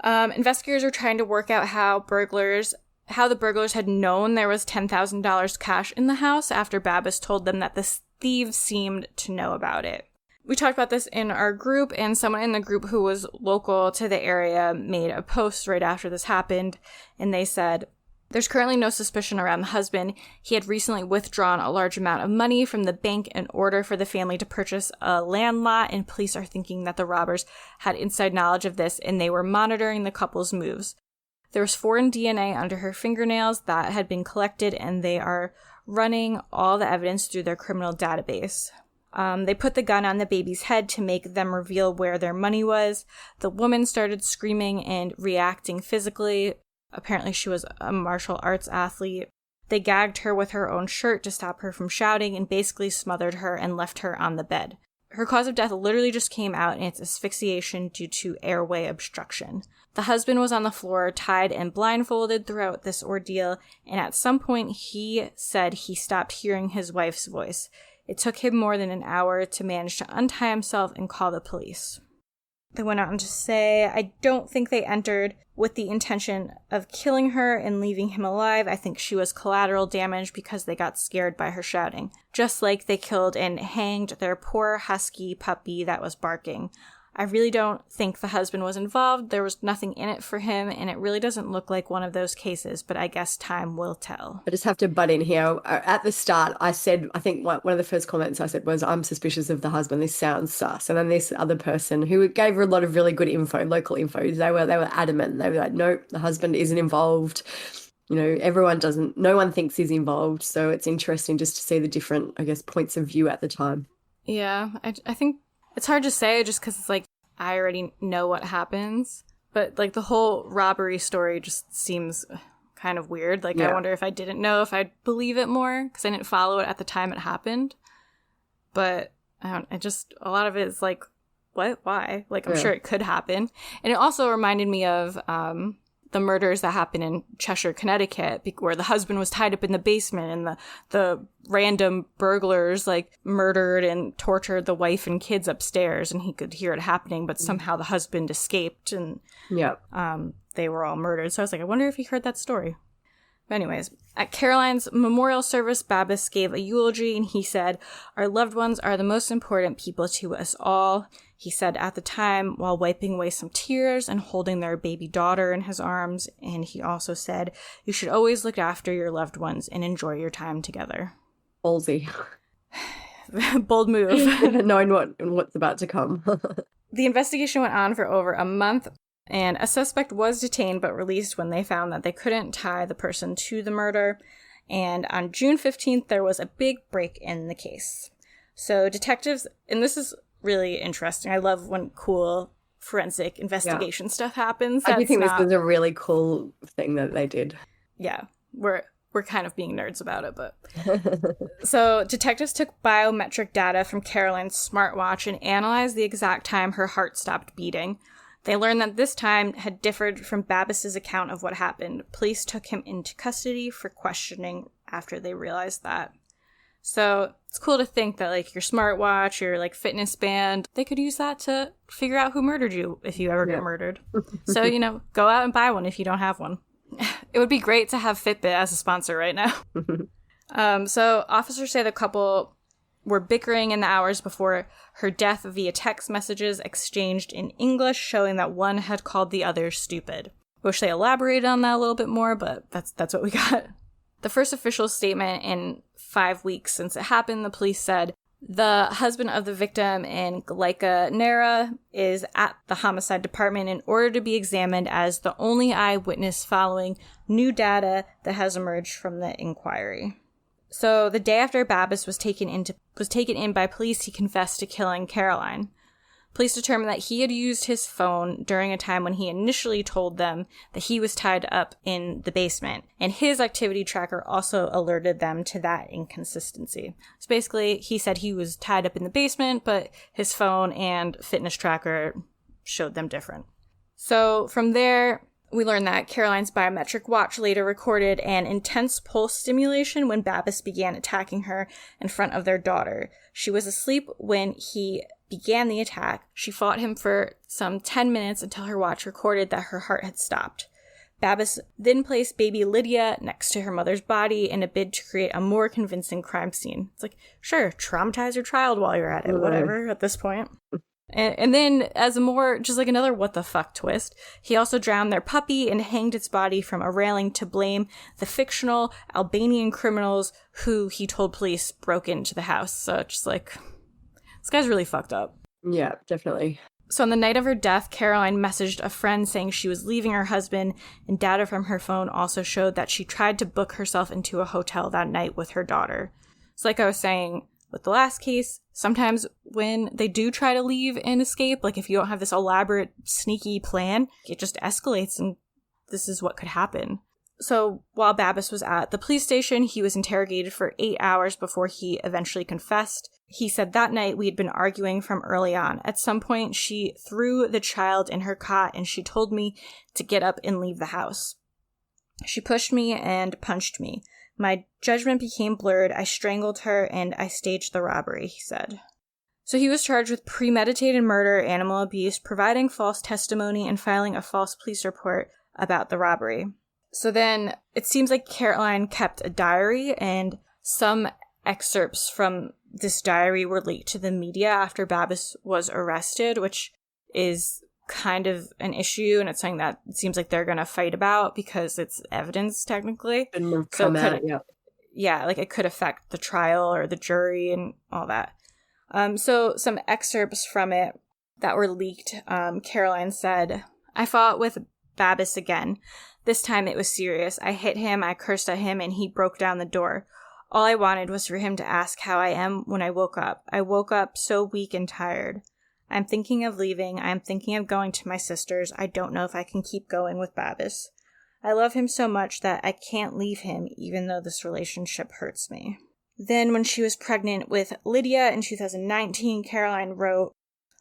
Investigators are trying to work out how the burglars had known there was $10,000 cash in the house after Babbis told them that the thieves seemed to know about it. We talked about this in our group, and someone in the group who was local to the area made a post right after this happened, and they said, "There's currently no suspicion around the husband. He had recently withdrawn a large amount of money from the bank in order for the family to purchase a land lot, and police are thinking that the robbers had inside knowledge of this, and they were monitoring the couple's moves. There was foreign DNA under her fingernails that had been collected, and they are running all the evidence through their criminal database." They put the gun on the baby's head to make them reveal where their money was. The woman started screaming and reacting physically. Apparently she was a martial arts athlete. They gagged her with her own shirt to stop her from shouting and basically smothered her and left her on the bed. Her cause of death literally just came out, and it's asphyxiation due to airway obstruction. The husband was on the floor, tied and blindfolded throughout this ordeal, and at some point he said he stopped hearing his wife's voice. It took him more than an hour to manage to untie himself and call the police. They went on to say, "I don't think they entered with the intention of killing her and leaving him alive. I think she was collateral damage because they got scared by her shouting. Just like they killed and hanged their poor husky puppy that was barking. I really don't think the husband was involved. There was nothing in it for him, and it really doesn't look like one of those cases, but I guess time will tell." I just have to butt in here. At the start, I said, I think one of the first comments I said was, "I'm suspicious of the husband. This sounds sus." And then this other person who gave her a lot of really good info, local info, they were adamant. They were like, "Nope, the husband isn't involved." You know, no one thinks he's involved. So it's interesting just to see the different, I guess, points of view at the time. Yeah, I think it's hard to say just because it's like, I already know what happens. But like the whole robbery story just seems kind of weird. Like, yeah. I wonder if I didn't know if I'd believe it more because I didn't follow it at the time it happened. But a lot of it is like, what? Why? Like, I'm sure it could happen. And it also reminded me of the murders that happened in Cheshire, Connecticut, where the husband was tied up in the basement and the random burglars like murdered and tortured the wife and kids upstairs, and he could hear it happening, but somehow the husband escaped, and they were all murdered. So I was like, I wonder if he heard that story. But anyways, at Caroline's memorial service, Babbis gave a eulogy, and he said, "Our loved ones are the most important people to us all," he said at the time, while wiping away some tears and holding their baby daughter in his arms. And he also said, "You should always look after your loved ones and enjoy your time together." Ballsy. Bold move. Knowing what's about to come. The investigation went on for over a month, and a suspect was detained but released when they found that they couldn't tie the person to the murder. And on June 15th, there was a big break in the case. So detectives, and this is really interesting. I love when cool forensic investigation stuff happens. I do think this was a really cool thing that they did. Yeah, we're kind of being nerds about it, but... So detectives took biometric data from Caroline's smartwatch and analyzed the exact time her heart stopped beating. They learned that this time had differed from Babbis's account of what happened. Police took him into custody for questioning after they realized that. So it's cool to think that like your smartwatch, your like fitness band, they could use that to figure out who murdered you if you ever get murdered. So, go out and buy one if you don't have one. It would be great to have Fitbit as a sponsor right now. So officers say the couple were bickering in the hours before her death via text messages exchanged in English, showing that one had called the other stupid. Wish they elaborated on that a little bit more, but that's what we got. The first official statement in 5 weeks since it happened, the police said, "The husband of the victim in Galika Nera is at the homicide department in order to be examined as the only eyewitness following new data that has emerged from the inquiry." So the day after Babbis was taken in by police, he confessed to killing Caroline. Police determined that he had used his phone during a time when he initially told them that he was tied up in the basement, and his activity tracker also alerted them to that inconsistency. So basically, he said he was tied up in the basement, but his phone and fitness tracker showed them different. So from there, we learned that Caroline's biometric watch later recorded an intense pulse stimulation when Babbis began attacking her in front of their daughter. She was asleep when he began the attack. She fought him for some 10 minutes until her watch recorded that her heart had stopped. Babis then placed baby Lydia next to her mother's body in a bid to create a more convincing crime scene. It's like, sure, traumatize your child while you're at it, whatever, at this point. And then, as a more, just like another what the fuck twist, he also drowned their puppy and hanged its body from a railing to blame the fictional Albanian criminals who he told police broke into the house. So it's just like, this guy's really fucked up. Yeah, definitely. So on the night of her death, Caroline messaged a friend saying she was leaving her husband, and data from her phone also showed that she tried to book herself into a hotel that night with her daughter. So like I was saying with the last case, sometimes when they do try to leave and escape, like if you don't have this elaborate, sneaky plan, it just escalates, and this is what could happen. So while Babis was at the police station, he was interrogated for 8 hours before he eventually confessed. He said that night we had been arguing from early on. At some point, she threw the child in her cot and she told me to get up and leave the house. She pushed me and punched me. My judgment became blurred. I strangled her and I staged the robbery, he said. So he was charged with premeditated murder, animal abuse, providing false testimony, and filing a false police report about the robbery. So then it seems like Caroline kept a diary, and some excerpts from this diary were leaked to the media after Babis was arrested, which is kind of an issue, and it's something that it seems like they're going to fight about because it's evidence technically. And So come out, yeah. yeah, like it could affect the trial or the jury and all that. So some excerpts from it that were leaked, Caroline said, "I fought with Babis again. This time it was serious. I hit him, I cursed at him, and he broke down the door. All I wanted was for him to ask how I am when I woke up. I woke up so weak and tired. I'm thinking of leaving. I'm thinking of going to my sister's. I don't know if I can keep going with Babis. I love him so much that I can't leave him, even though this relationship hurts me." Then when she was pregnant with Lydia in 2019, Caroline wrote,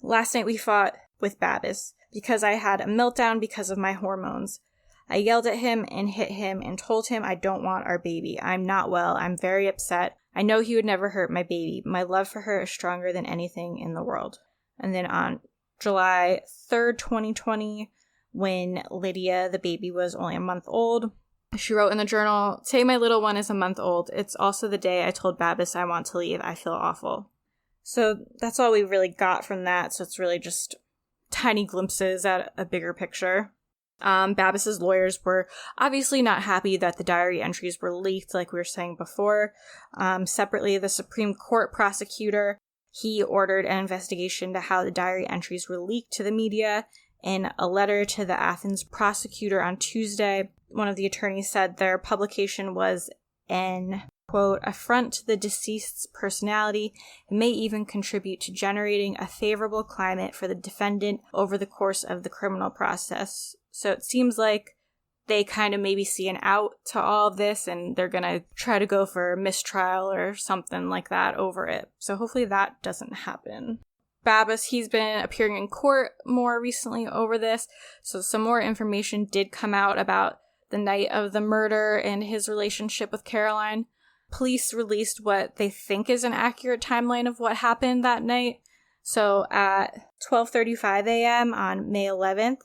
"Last night we fought with Babis because I had a meltdown because of my hormones. I yelled at him and hit him and told him I don't want our baby. I'm not well. I'm very upset. I know he would never hurt my baby. My love for her is stronger than anything in the world." And then on July 3rd, 2020, when Lydia, the baby, was only a month old, she wrote in the journal, "Today my little one is a month old. It's also the day I told Babis I want to leave. I feel awful." So that's all we really got from that. So it's really just tiny glimpses at a bigger picture. Babis's lawyers were obviously not happy that the diary entries were leaked, like we were saying before. Separately, the Supreme Court prosecutor, he ordered an investigation to how the diary entries were leaked to the media. In a letter to the Athens prosecutor on Tuesday, one of the attorneys said their publication was an, quote, affront to the deceased's personality and may even contribute to generating a favorable climate for the defendant over the course of the criminal process. So it seems like they kind of maybe see an out to all of this, and they're going to try to go for mistrial or something like that over it. So hopefully that doesn't happen. Babis, he's been appearing in court more recently over this, so some more information did come out about the night of the murder and his relationship with Caroline. Police released what they think is an accurate timeline of what happened that night. So at 12:35 a.m. on May 11th,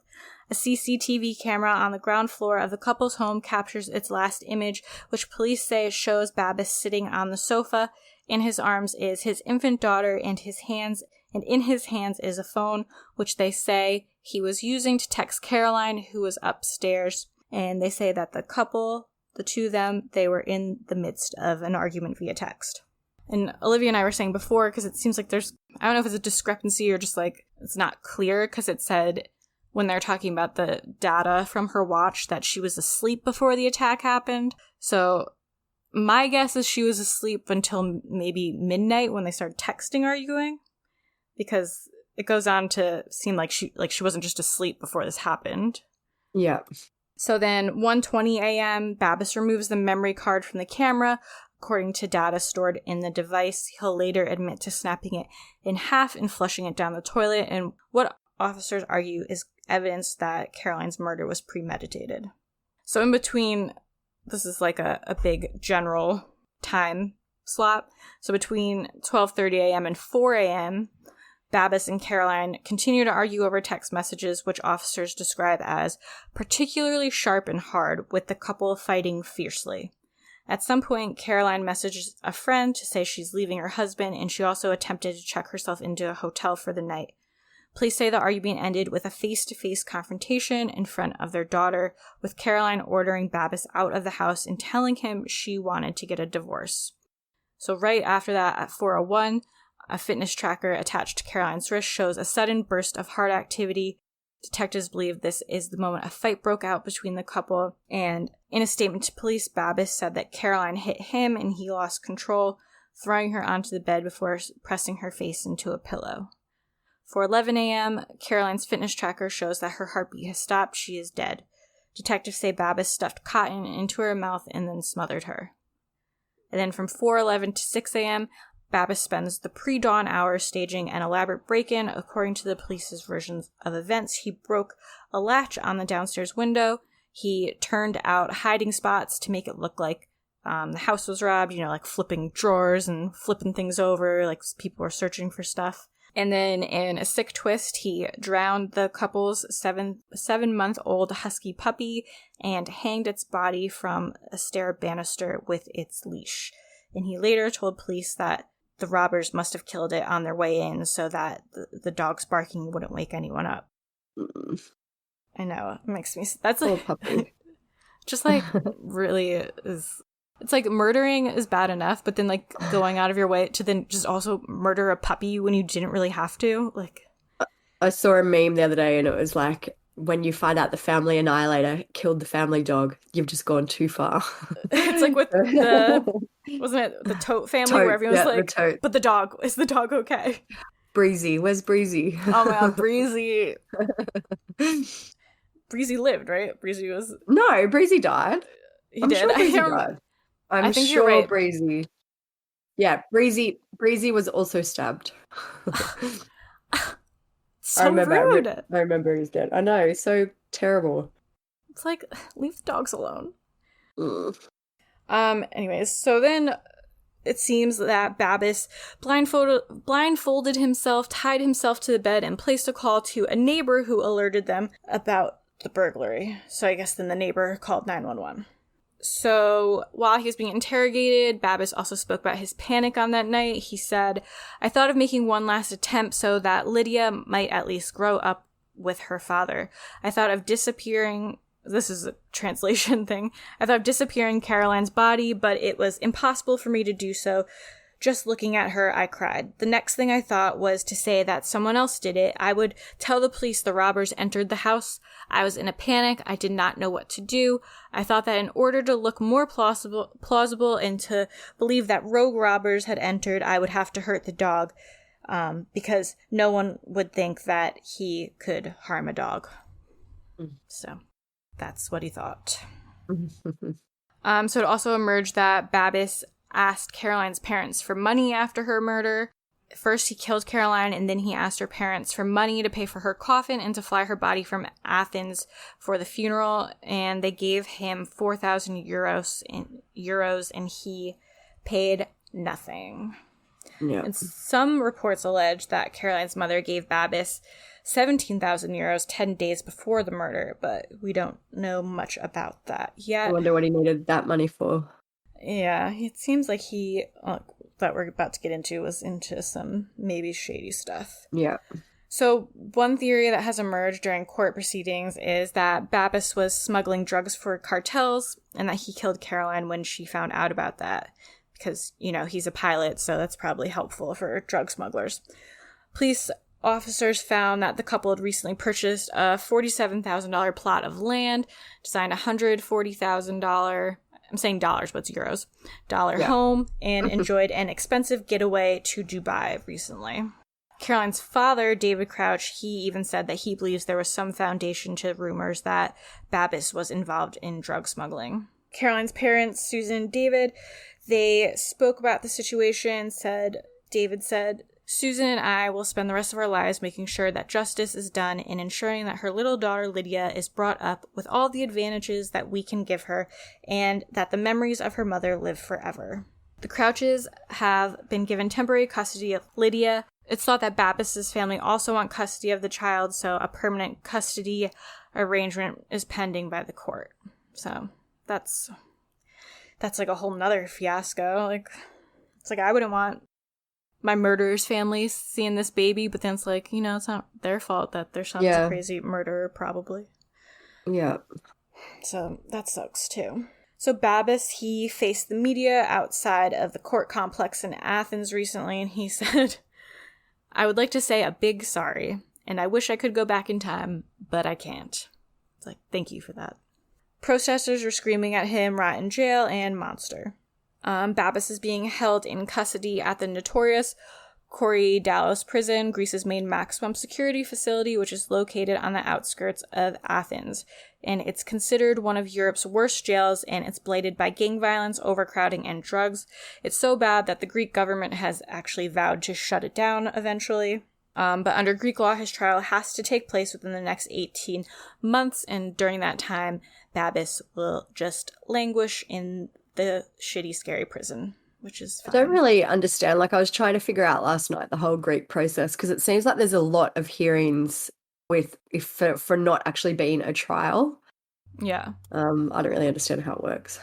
a CCTV camera on the ground floor of the couple's home captures its last image, which police say shows Babis sitting on the sofa. In his arms is his infant daughter, and in his hands is a phone, which they say he was using to text Caroline, who was upstairs. And they say that the couple, the two of them, they were in the midst of an argument via text. And Olivia and I were saying before, because it seems like there's, I don't know if it's a discrepancy or just like it's not clear, because it said when they're talking about the data from her watch that she was asleep before the attack happened. So my guess is she was asleep until maybe midnight when they started texting arguing, because it goes on to seem like she wasn't just asleep before this happened. Yeah. So then 1:20 a.m., Babis removes the memory card from the camera. According to data stored in the device, he'll later admit to snapping it in half and flushing it down the toilet, and what officers argue is evidence that Caroline's murder was premeditated. So in between, this is like a big general time slot. So between 12:30 a.m. and 4 a.m., Babis and Caroline continue to argue over text messages, which officers describe as particularly sharp and hard, with the couple fighting fiercely. At some point, Caroline messages a friend to say she's leaving her husband, and she also attempted to check herself into a hotel for the night. Police say the argument ended with a face-to-face confrontation in front of their daughter, with Caroline ordering Babis out of the house and telling him she wanted to get a divorce. So right after that, at 4:01, a fitness tracker attached to Caroline's wrist shows a sudden burst of heart activity. Detectives believe this is the moment a fight broke out between the couple, and in a statement to police, Babis said that Caroline hit him and he lost control, throwing her onto the bed before pressing her face into a pillow. 4:11 a.m., Caroline's fitness tracker shows that her heartbeat has stopped. She is dead. Detectives say Babis stuffed cotton into her mouth and then smothered her. And then from 4:11 to 6 a.m., Babis spends the pre-dawn hours staging an elaborate break-in. According to the police's versions of events, he broke a latch on the downstairs window. He turned out hiding spots to make it look like the house was robbed, like flipping drawers and flipping things over, like people were searching for stuff. And then in a sick twist, he drowned the couple's seven-month-old husky puppy and hanged its body from a stair banister with its leash. And he later told police that the robbers must have killed it on their way in so that the dog's barking wouldn't wake anyone up. I know, it makes me... That's like... puppy. Just like, really is... It's like murdering is bad enough, but then like going out of your way to then just also murder a puppy when you didn't really have to. Like, I saw a meme the other day and it was like, when you find out the family annihilator killed the family dog, you've just gone too far. It's like with wasn't it the Tote family where everyone's like, but the dog, is the dog okay? Breezy, where's Breezy? Oh my god, Breezy. Breezy lived, right? Breezy was... No, Breezy died. He did. Sure Breezy died. I think sure you're right. Breezy. Yeah, Breezy was also stabbed. So rude. I remember he's dead. I know, so terrible. It's like, leave the dogs alone. Anyways, so then it seems that Babis blindfolded himself, tied himself to the bed, and placed a call to a neighbor who alerted them about the burglary. So I guess then the neighbor called 911. So while he was being interrogated, Babis also spoke about his panic on that night. He said, "I thought of making one last attempt so that Lydia might at least grow up with her father. I thought of disappearing," this is a translation thing, "I thought of disappearing Caroline's body, but it was impossible for me to do so. Just looking at her, I cried. The next thing I thought was to say that someone else did it. I would tell the police the robbers entered the house. I was in a panic. I did not know what to do. I thought that in order to look more plausible and to believe that rogue robbers had entered, I would have to hurt the dog, because no one would think that he could harm a dog." So that's what he thought. So it also emerged that Babis asked Caroline's parents for money after her murder. First, he killed Caroline, and then he asked her parents for money to pay for her coffin and to fly her body from Athens for the funeral, and they gave him 4,000 euros, and he paid nothing. Yeah. And some reports allege that Caroline's mother gave Babis 17,000 euros 10 days before the murder, but we don't know much about that yet. I wonder what he needed that money for. Yeah, it seems like he, that we're about to get into, was into some maybe shady stuff. Yeah. So one theory that has emerged during court proceedings is that Babis was smuggling drugs for cartels and that he killed Caroline when she found out about that. Because, he's a pilot, so that's probably helpful for drug smugglers. Police officers found that the couple had recently purchased a $47,000 plot of land, designed a $140,000, I'm saying dollars, but it's euros, home, and enjoyed an expensive getaway to Dubai recently. Caroline's father, David Crouch, he even said that he believes there was some foundation to rumors that Babis was involved in drug smuggling. Caroline's parents, Susan and David, they spoke about the situation. David said, "Susan and I will spend the rest of our lives making sure that justice is done and ensuring that her little daughter Lydia is brought up with all the advantages that we can give her and that the memories of her mother live forever." The Crouches have been given temporary custody of Lydia, It's thought that Babbis's family also want custody of the child, so a permanent custody arrangement is pending by the court. So that's like a whole nother fiasco. Like, it's like I wouldn't want my murderer's family seeing this baby, but then it's like, you know, it's not their fault that their son's a crazy murderer, probably. Yeah. So that sucks too. So Babbis, he faced the media outside of the court complex in Athens recently, and he said, "I would like to say a big sorry, and I wish I could go back in time, but I can't." It's like, thank you for that. Protesters were screaming at him, "Rot in jail," and "monster." Babbis is being held in custody at the notorious Korydallos prison, Greece's main maximum security facility, which is located on the outskirts of Athens. And it's considered one of Europe's worst jails, and it's blighted by gang violence, overcrowding, and drugs. It's so bad that the Greek government has actually vowed to shut it down eventually. But under Greek law, his trial has to take place within the next 18 months, and during that time, Babbis will just languish in the shitty, scary prison, which is fine. I don't really understand. Like, I was trying to figure out last night the whole Greek process, because it seems like there's a lot of hearings for not actually being a trial. Yeah. I don't really understand how it works.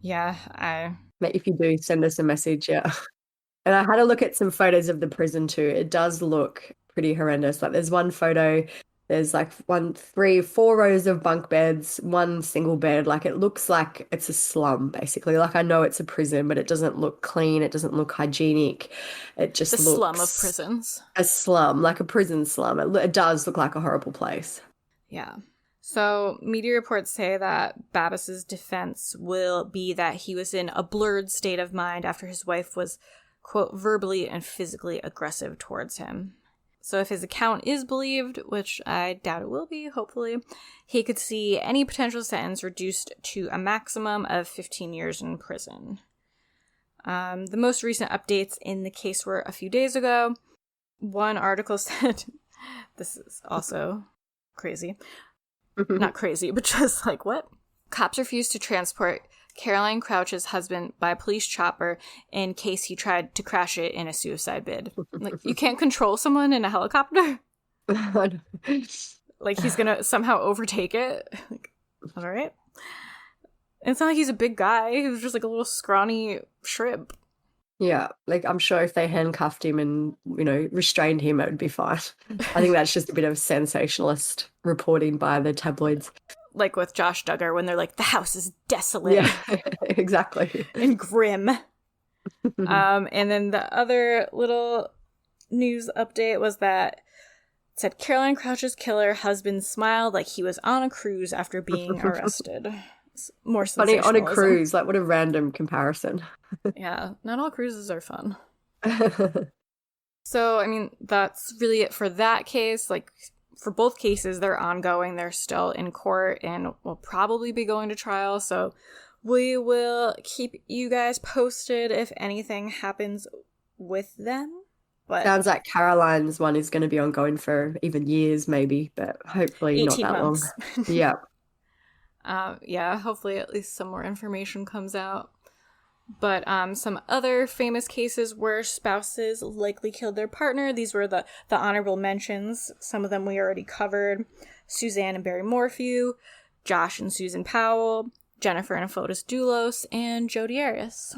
Yeah, If you do, send us a message, yeah. And I had a look at some photos of the prison too. It does look pretty horrendous. Like, there's one photo, there's like 4 rows of bunk beds, one single bed. Like, it looks like it's a slum, basically. Like, I know it's a prison, but it doesn't look clean. It doesn't look hygienic. It just looks... The slum of prisons. A slum, like a prison slum. It does look like a horrible place. Yeah. So, media reports say that Babbis's defense will be that he was in a blurred state of mind after his wife was, quote, verbally and physically aggressive towards him. So if his account is believed, which I doubt it will be, hopefully, he could see any potential sentence reduced to a maximum of 15 years in prison. The most recent updates in the case were a few days ago. One article said, this is also crazy. Not crazy, but just like, what? Cops refused to transport Caroline Crouch's husband by a police chopper in case he tried to crash it in a suicide bid. Like, you can't control someone in a helicopter? Like, he's gonna somehow overtake it? Like, all right. It's not like he's a big guy. He was just like a little scrawny shrimp. Yeah, like, I'm sure if they handcuffed him and, you know, restrained him, it would be fine. I think that's just a bit of sensationalist reporting by the tabloids. Like with Josh Duggar when they're like, the house is desolate. Yeah, exactly. And grim. And then the other little news update was that it said Caroline Crouch's killer husband smiled like he was on a cruise after being arrested. More funny on a sensationalism. cruise. Like, what a random comparison. Yeah, not all cruises are fun. So, I mean, that's really it for that case. Like, for both cases, they're ongoing. They're still in court and will probably be going to trial. So we will keep you guys posted if anything happens with them. But sounds like Caroline's one is going to be ongoing for even years, maybe, but hopefully not that months. long. Yeah. Yeah, hopefully at least some more information comes out. But some other famous cases where spouses likely killed their partner. These were the honorable mentions. Some of them we already covered. Suzanne and Barry Morphew, Josh and Susan Powell, Jennifer and Afotis Doulos, and Jodi Arias.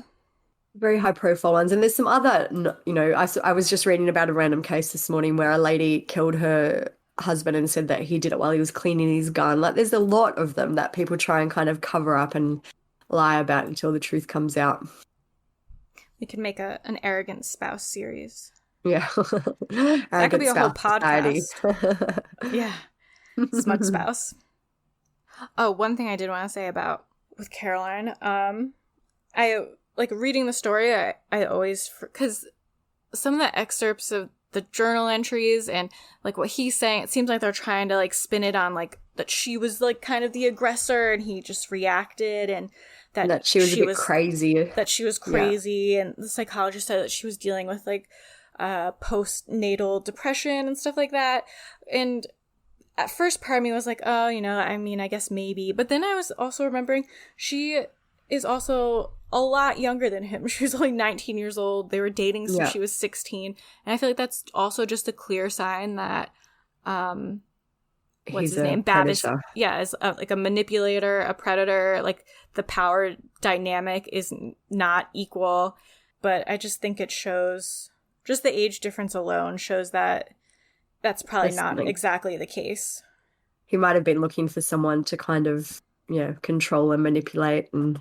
Very high profile ones. And there's some other, you know, I was just reading about a random case this morning where a lady killed her husband and said that he did it while he was cleaning his gun. Like, there's a lot of them that people try and kind of cover up and lie about until the truth comes out. We could make an arrogant spouse series. Yeah. That could be a whole podcast. Yeah. Smug spouse. Oh, one thing I did want to say about with Caroline, I like reading the story. I always, because some of the excerpts of the journal entries and like what he's saying, it seems like they're trying to like spin it on like that she was like kind of the aggressor and he just reacted, and that she was a bit crazy. That she was crazy, yeah. And the psychologist said that she was dealing with like postnatal depression and stuff like that. And at first part of me was like, oh, you know, I mean, I guess maybe. But then I was also remembering she is also a lot younger than him. She was only 19 years old. They were dating since she was 16. And I feel like that's also just a clear sign that, what's his name? Bab is like a manipulator, a predator. Like the power dynamic is not equal. But I just think it shows, just the age difference alone shows that that's probably not exactly the case. He might have been looking for someone to kind of, control and manipulate. And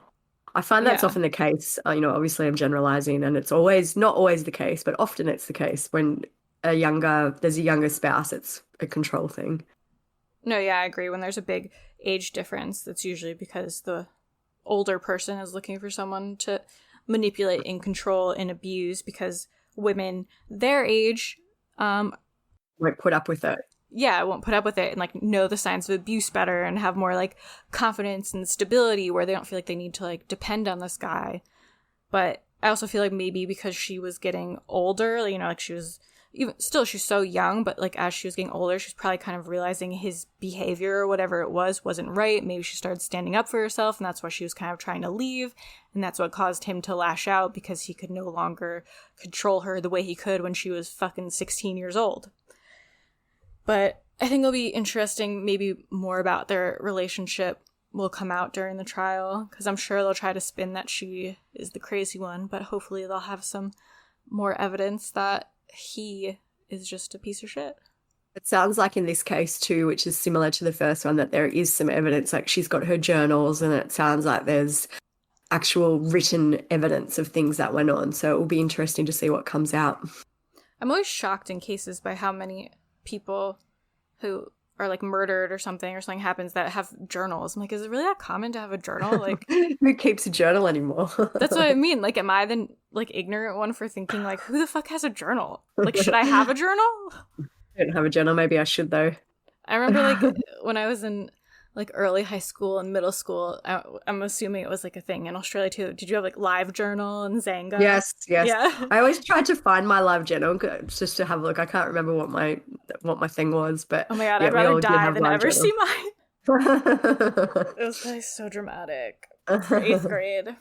I find that's often the case. Obviously I'm generalizing, and it's not always the case, but often it's the case when there's a younger spouse, it's a control thing. No, yeah, I agree. When there's a big age difference, that's usually because the older person is looking for someone to manipulate and control and abuse, because women their age won't put up with it. Yeah, won't put up with it and like know the signs of abuse better and have more like confidence and stability where they don't feel like they need to like depend on this guy. But I also feel like maybe because she was getting older, like she was she's so young, but like as she was getting older, she's probably kind of realizing his behavior or whatever it wasn't right. Maybe she started standing up for herself, and that's why she was kind of trying to leave. And that's what caused him to lash out, because he could no longer control her the way he could when she was fucking 16 years old. But I think it'll be interesting. Maybe more about their relationship will come out during the trial, because I'm sure they'll try to spin that she is the crazy one, but hopefully they'll have some more evidence that he is just a piece of shit. It sounds like in this case too, which is similar to the first one, that there is some evidence. Like she's got her journals, and it sounds like there's actual written evidence of things that went on. So it will be interesting to see what comes out. I'm always shocked in cases by how many people who are like murdered or something happens that have journals. I'm like, is it really that common to have a journal? Like, who keeps a journal anymore? That's what I mean. Like, am I the like ignorant one for thinking like, who the fuck has a journal? Like, should I have a journal? I don't have a journal. Maybe I should though. I remember like when I was in like early high school and middle school, I'm assuming it was like a thing in Australia too. Did you have like Live Journal and Zanga? Yes. Yeah. I always tried to find my Live Journal just to have a look. I can't remember what my thing was, but oh my god, I'd rather die than ever see mine. It was probably so dramatic for 8th grade.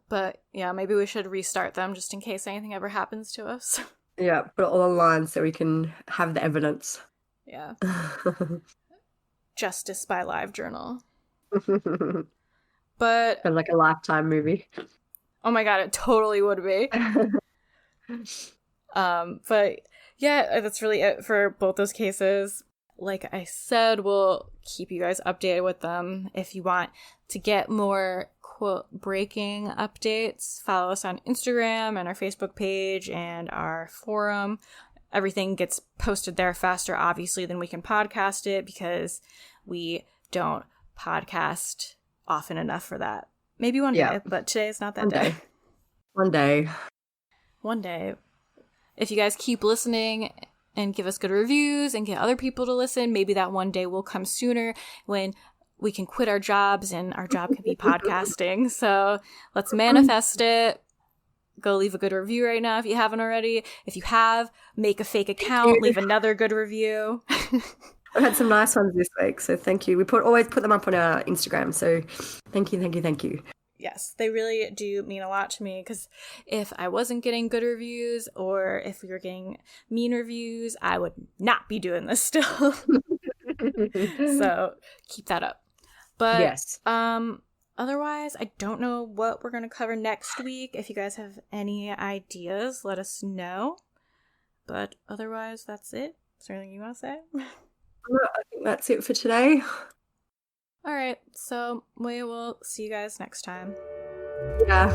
But yeah, maybe we should restart them just in case anything ever happens to us. Yeah, put it all online so we can have the evidence. Yeah. Justice by Live Journal. But and like a Lifetime movie. Oh my god, it totally would be. But yeah, that's really it for both those cases. Like I said, we'll keep you guys updated with them. If you want to get more quote breaking updates, follow us on Instagram and our Facebook page and our forum. Everything gets posted there faster, obviously, than we can podcast it, because we don't podcast often enough for that. Maybe one day, but today is not that day. One day. One day. If you guys keep listening and give us good reviews and get other people to listen, maybe that one day will come sooner when we can quit our jobs and our job can be podcasting. So let's manifest it. Go leave a good review right now if you haven't already. If you have, make a fake account, leave another good review. I've had some nice ones this week, so thank you. We always put them up on our Instagram, so thank you. Yes, they really do mean a lot to me, because if I wasn't getting good reviews or if we were getting mean reviews, I would not be doing this still. So keep that up. But yes. Otherwise, I don't know what we're going to cover next week. If you guys have any ideas, let us know. But otherwise, that's it. Is there anything you want to say? I think that's it for today. All right. So we will see you guys next time. Yeah.